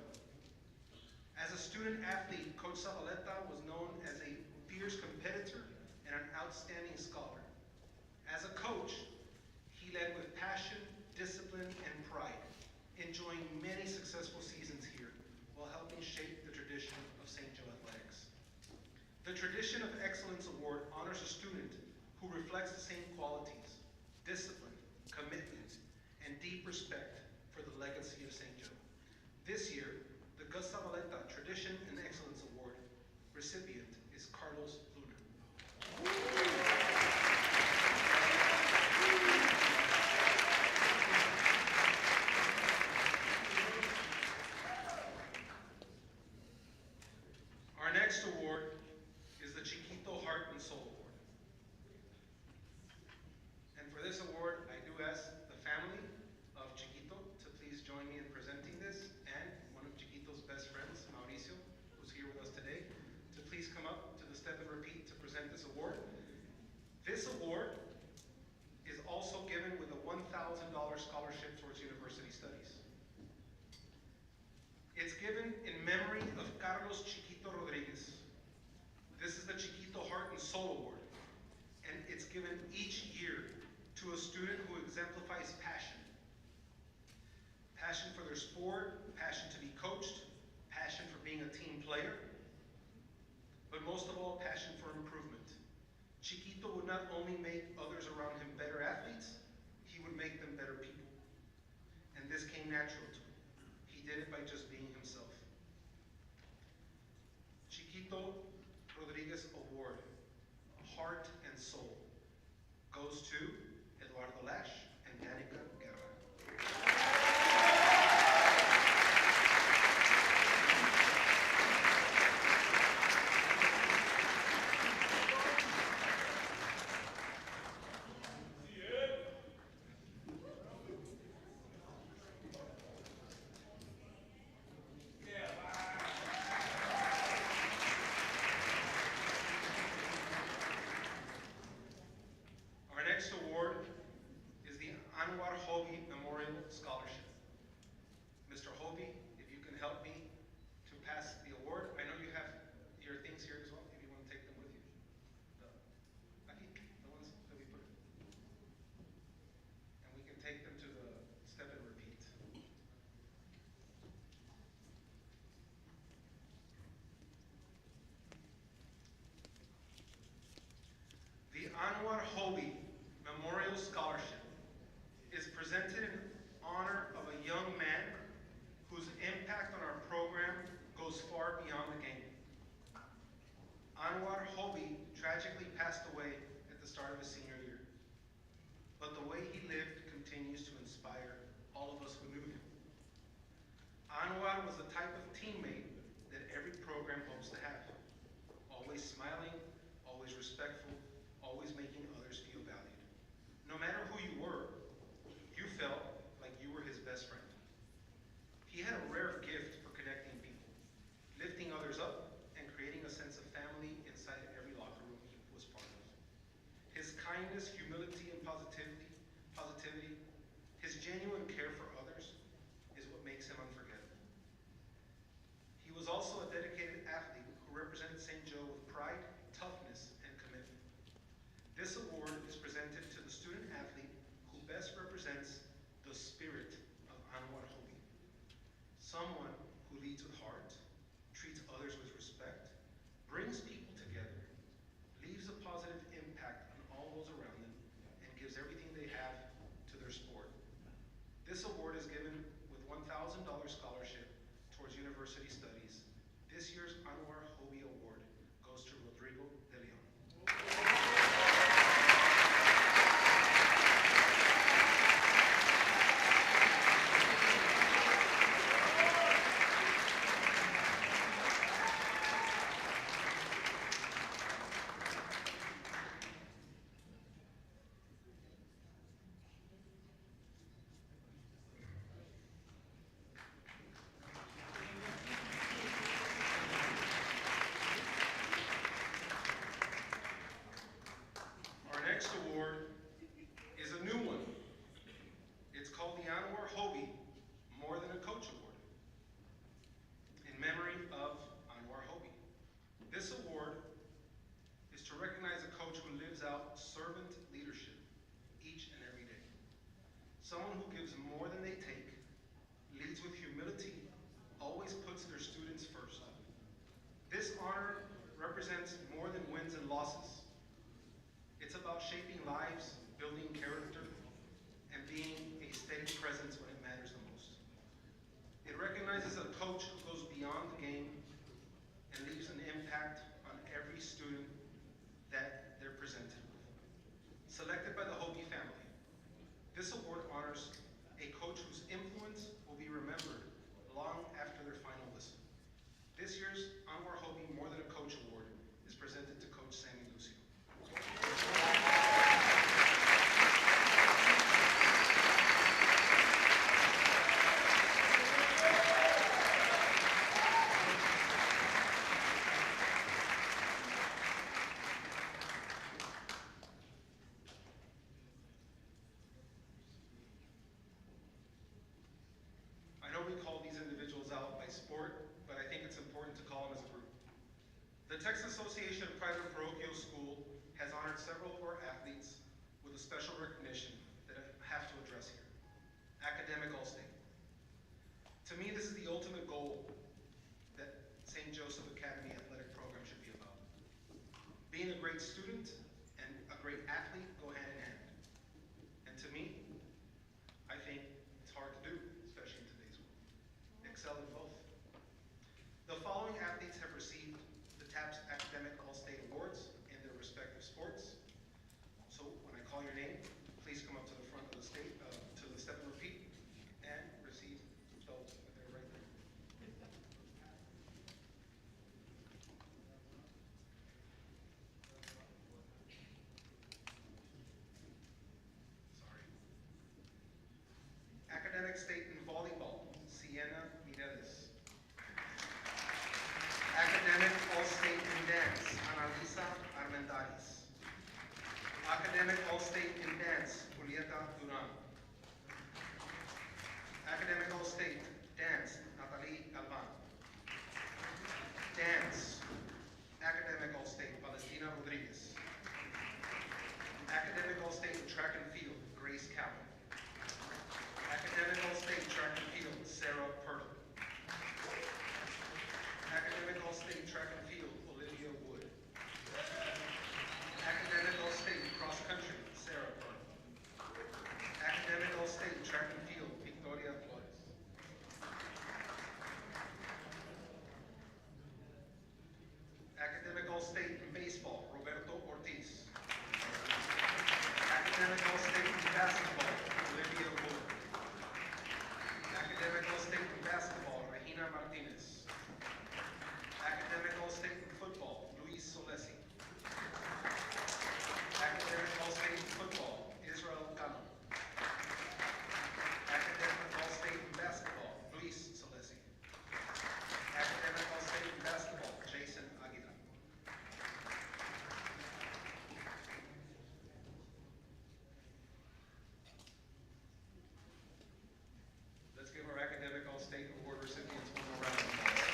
As a student athlete, Coach Zabaleta was known as a fierce competitor and an outstanding scholar. As a coach, he led with passion, discipline, and pride, enjoying many successful seasons here while helping shape the tradition of St. Joe athletics. The Tradition of Excellence Award honors a student who reflects the same qualities: discipline, commitment, and deep respect for the legacy of St. Joe. This year, the Gus Zabaleta Tradition and Excellence Award recipient is Carlos Luna. Our next award is the Chiquito Heart and Soul Award. And for this award, I do ask the family of Chiquito to please join me in presenting this, and one of Chiquito's best friends, Mauricio, who's here with us today, to please come up to the step and repeat to present this award. This award is also given with a $1,000 scholarship towards university studies. It's given in memory of Carlos Chiquito Rodriguez. This is the Chiquito Heart and Soul Award, and it's given each year to a student who exemplifies passion. Passion for their sport, passion to be coached, passion for being a team player, but most of all, passion for improvement. Chiquito would not only make others around him better athletes, he would make them better people. And this came natural to him. He did it by just being himself. Chiquito Rodriguez Award, Heart and Soul, goes to Eduardo Lash and Danica Guerra. Our next award is the Anwar Hobby Memorial Scholarship. Mr. Hobby, if you can help me to pass the award. I know you have your things here as well, if you want to take them with you. The ones that we put. And we can take them to the step and repeat. The Anwar Hobby Memorial Scholarship is presented in honor of a young man whose impact on our program goes far beyond the game. Anwar Hobby tragically passed away at the start of his senior year, but the way he lived continues to inspire all of us who knew him. Anwar was the type of teammate that every program hopes to have. Always smiling, always respectful, always making others feel valued. No matter who you were, you felt like you were his best friend. He had a rare gift for connecting people, lifting others up, and creating a sense of family inside every locker room he was part of. His kindness, humility, and positivity, his genuine care for others is what makes him unforgettable. He was also a dedicated athlete who represented St. Joe with pride, toughness, and commitment. This award is presented to the student athlete who best represents the spirit of Anwar Hobby. Someone who leads with heart, treats others with respect, brings people together, leaves a positive impact on all those around them, and gives everything they have to their sport. This award is given with $1,000 scholarship towards university studies. This year's Anwar Hobby Award goes to Rodrigo de Leon. coach who goes beyond the game and leaves an impact on every student that they're presented with. Selected by the Hoagie family, this award honors a coach whose influence will be remembered long after their final whistle. This year's Anwar Hoagie More Than a Coach Award is presented to Coach Sammy Lucio. I know we call these individuals out by sport, but I think it's important to call them as a group. The Texas Association of Private and Parochial School has honored several of our athletes with a special recognition that I have to address here. Academic All-State. To me, this is the ultimate goal that St. Joseph Academy Athletic Program should be about. Being a great student and a great athlete go hand in hand. And to me, I think it's hard to do, especially in today's world. Excel in both. The following athletes have received the TAPS Academic All-State Awards in their respective sports. So when I call your name, please come up to the front of the state, to the step and repeat, and receive those. They're right there. Sorry. Academic State in Volleyball, Sienna Mireles. Academic All-State in Dance, Analisa Armendariz. Academic All-State in Dance, Julieta Duran. Academic All-State Dance, Natalie Galvan. Dance, Academic All-State, Valentina Rodriguez. Academic All-State in Track and Field, Grace Calvin. Academic All-State Track and Field, Sarah Pirtle. Academic All-State Track and Field, Olivia Wood. Academic All-State Cross Country, Sarah Pirtle. Academic All-State Track and Field, Victoria Flores. Academic All-State in Baseball, Roberto Ortiz. Academic All-State in Basketball, Olivia Wood. Academic All-State in Basketball, Regina Martinez. Academic All-State in Football, Luis Solesi. Academic All-State in Football, Israel Cano. Academic All-State in Basketball, Luis Solesi. Academic All-State in Basketball, Jason Aguilar. Let's give our Academic All-State Award recipients one more round of applause.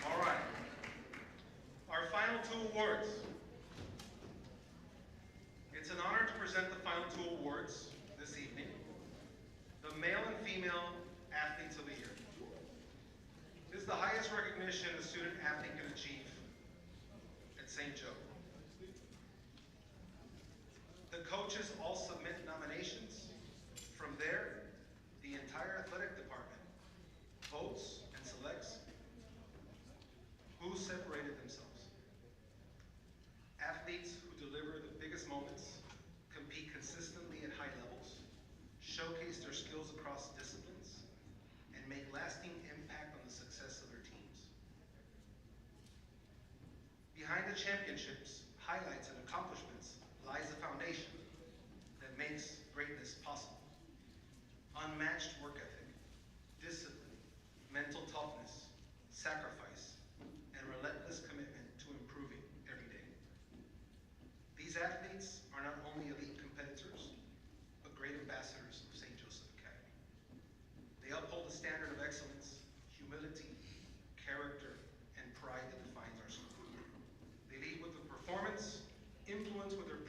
All right. Our final two awards. It's an honor to present the final two awards this evening. The Male and Female Athletes of the Year. This is the highest recognition a student athlete can achieve at St. Joe. The coaches all submit nominations. From there, the entire athletic department votes and selects who separated themselves. Athletes who deliver the biggest moments, compete consistently at high levels, showcase their skills across disciplines, and make lasting impact on the success of their teams. Behind the championships, highlights, and accomplishments lies a foundation that makes greatness possible. Unmatched work ethic, discipline, mental toughness, sacrifice, and relentless commitment to improving every day.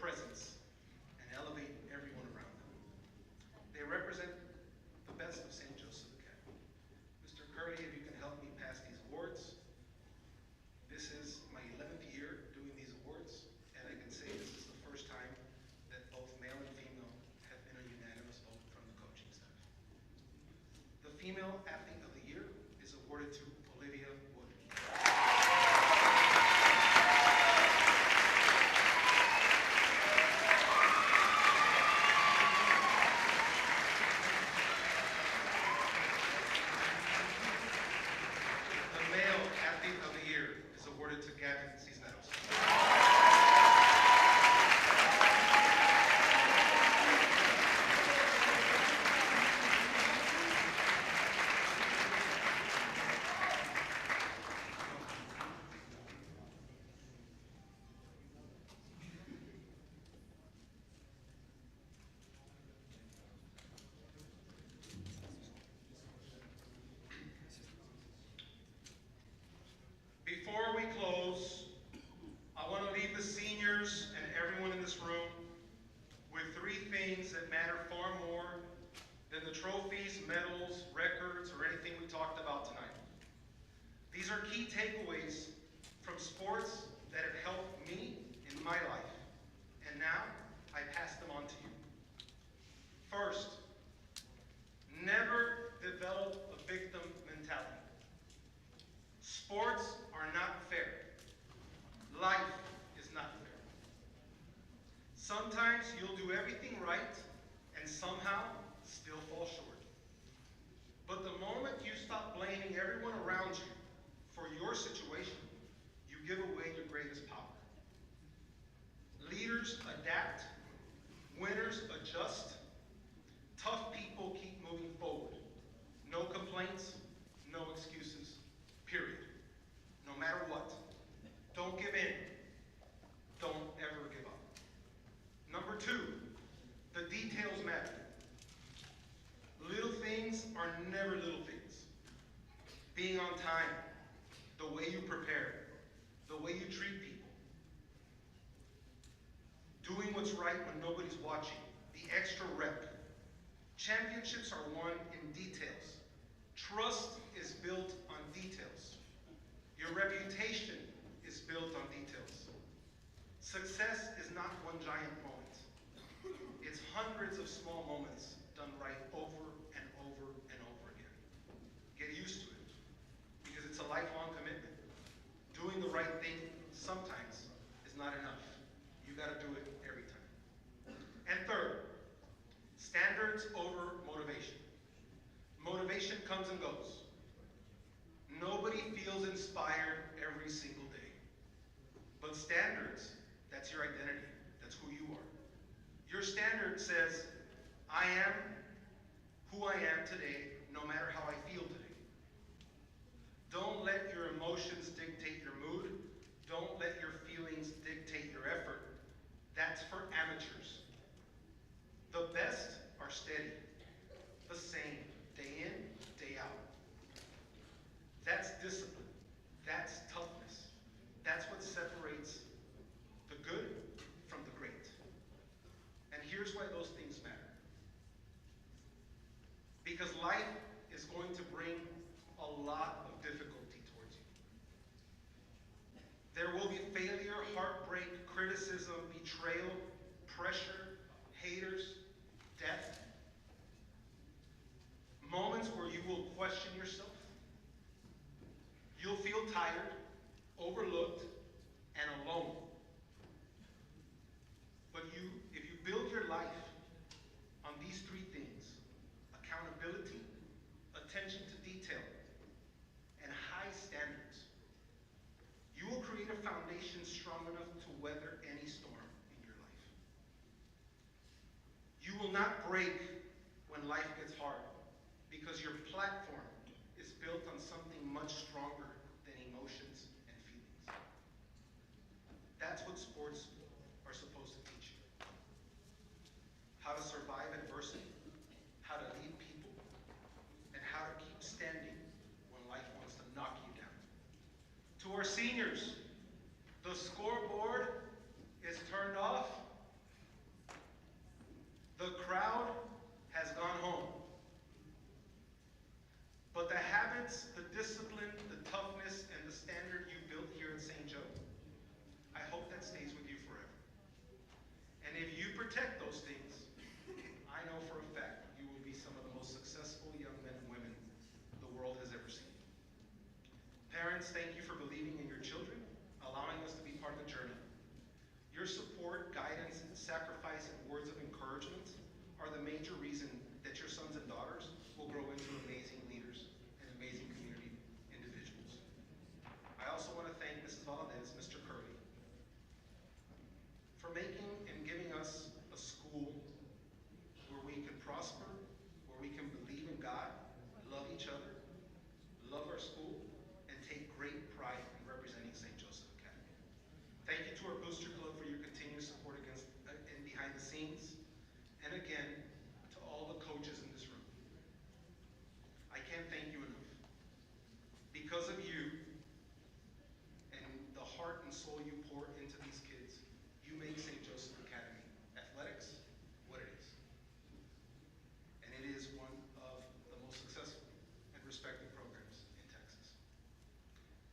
presence and elevate everyone around them. They represent the best of St. Joseph Academy. Mr. Curley, if you can help me pass these awards. This is my 11th year doing these awards, and I can say this is the first time that both male and female have been a unanimous vote from the coaching staff. The Female Athlete of the Year is awarded to Olivia Wood. The Male Athlete of the Year is awarded to Gavin Cisneros. Before we close, I want to leave the seniors and everyone in this room with three things that matter far more than the trophies, medals, records, or anything we talked about tonight. These are key takeaways from sports that have helped me in my life, and now I pass them on to you. First, never develop a victim mentality. Sports are not fair. Life is not fair. Sometimes you'll do everything right and somehow still fall short. But the moment you stop blaming everyone around you for your situation, you give away your greatest power. Leaders adapt, winners adjust, tough people keep moving forward. No complaints, no excuses, period. No matter what. Don't give in. Don't ever give up. Number two, the details matter. Little things are never little things. Being on time, the way you prepare, the way you treat people, doing what's right when nobody's watching, the extra rep. Championships are won in details. Trust is built on details. Your reputation is built on details. Success is not one giant moment. It's hundreds of small moments done right over and over and over again. Get used to it, because it's a lifelong commitment. Doing the right thing sometimes is not enough. You gotta do it every time. And third, standards over motivation. Motivation comes and goes. Nobody feels inspired every single day. But standards, that's your identity. That's who you are. Your standard says, I am who I am today, no matter how I feel today. Don't let your emotions dictate your mood. Don't let your feelings dictate your effort. That's for amateurs. The best are steady, the same, day in, day out. That's discipline. That's toughness. That's what separates the good from the great. And here's why those things matter. Because life is going to bring a lot of difficulty towards you. There will be failure, heartbreak, criticism, betrayal, pressure, haters, death. Moments where you will question yourself. You'll feel tired, overlooked, and alone. But if you build your life on these three things, accountability, attention to detail, and high standards, you will create a foundation strong enough to weather any storm in your life. You will not break when life gets hard, because your platform is built on something much stronger than emotions and feelings. That's what sports are supposed to teach you. How to survive adversity, how to lead people, and how to keep standing when life wants to knock you down. To our seniors, the scoreboard is turned off that stays with you forever. And if you protect those things, I know for a fact you will be some of the most successful young men and women the world has ever seen. Parents, thank you for believing in your children, allowing us to be part of the journey. Your support, guidance, sacrifice, and words of encouragement are the major reason that your sons and daughters will grow into amazing leaders and amazing community individuals. I also want to thank Mrs. Valdez, Mr. Curley, for making and giving us a school where we can prosper, where we can believe in God, love each other, love our school, and take great pride in representing St. Joseph Academy. Thank you to our booster club for your continued support and behind the scenes. And again, to all the coaches in this room. I can't thank you enough. Because of you and the heart and soul you pour into these kids, you make St. Joseph Academy athletics what it is. And it is one of the most successful and respected programs in Texas.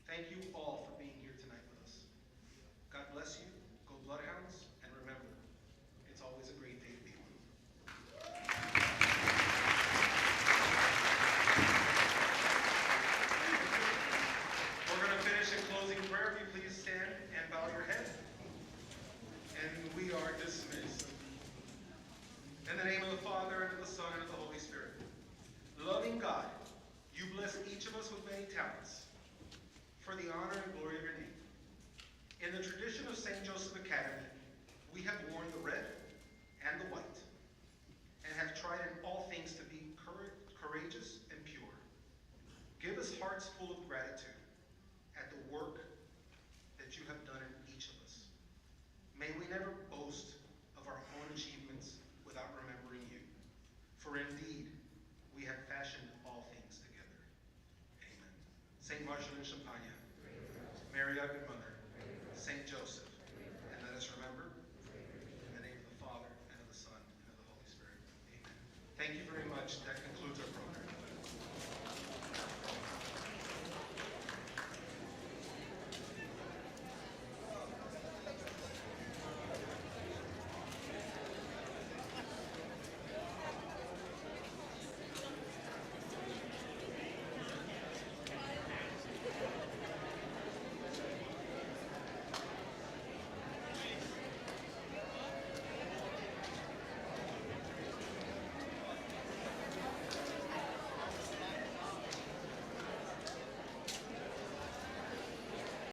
Thank you all for being here tonight with us. God bless you, go Bloodhounds, and remember, it's always a great day to be one. We're going to finish in closing prayer. If you please stand and bow your head. And we are dismissed. In the name of the Father, and of the Son, and of the Holy Spirit. Loving God, you bless each of us with many talents for the honor and glory of your name. In the tradition of St. Joseph Academy, we have worn the red and the white, and have tried in all things to be courageous and pure. Give us hearts full of gratitude at the work that you have done in each of us. May we never boast of our own achievements without remembering you. For indeed, we have fashioned all things together. Amen. St. Marshall in Champagne, Mary, our good mother, St. Joseph, and let us remember, in the name of the Father, and of the Son, and of the Holy Spirit. Amen. Thank you very much.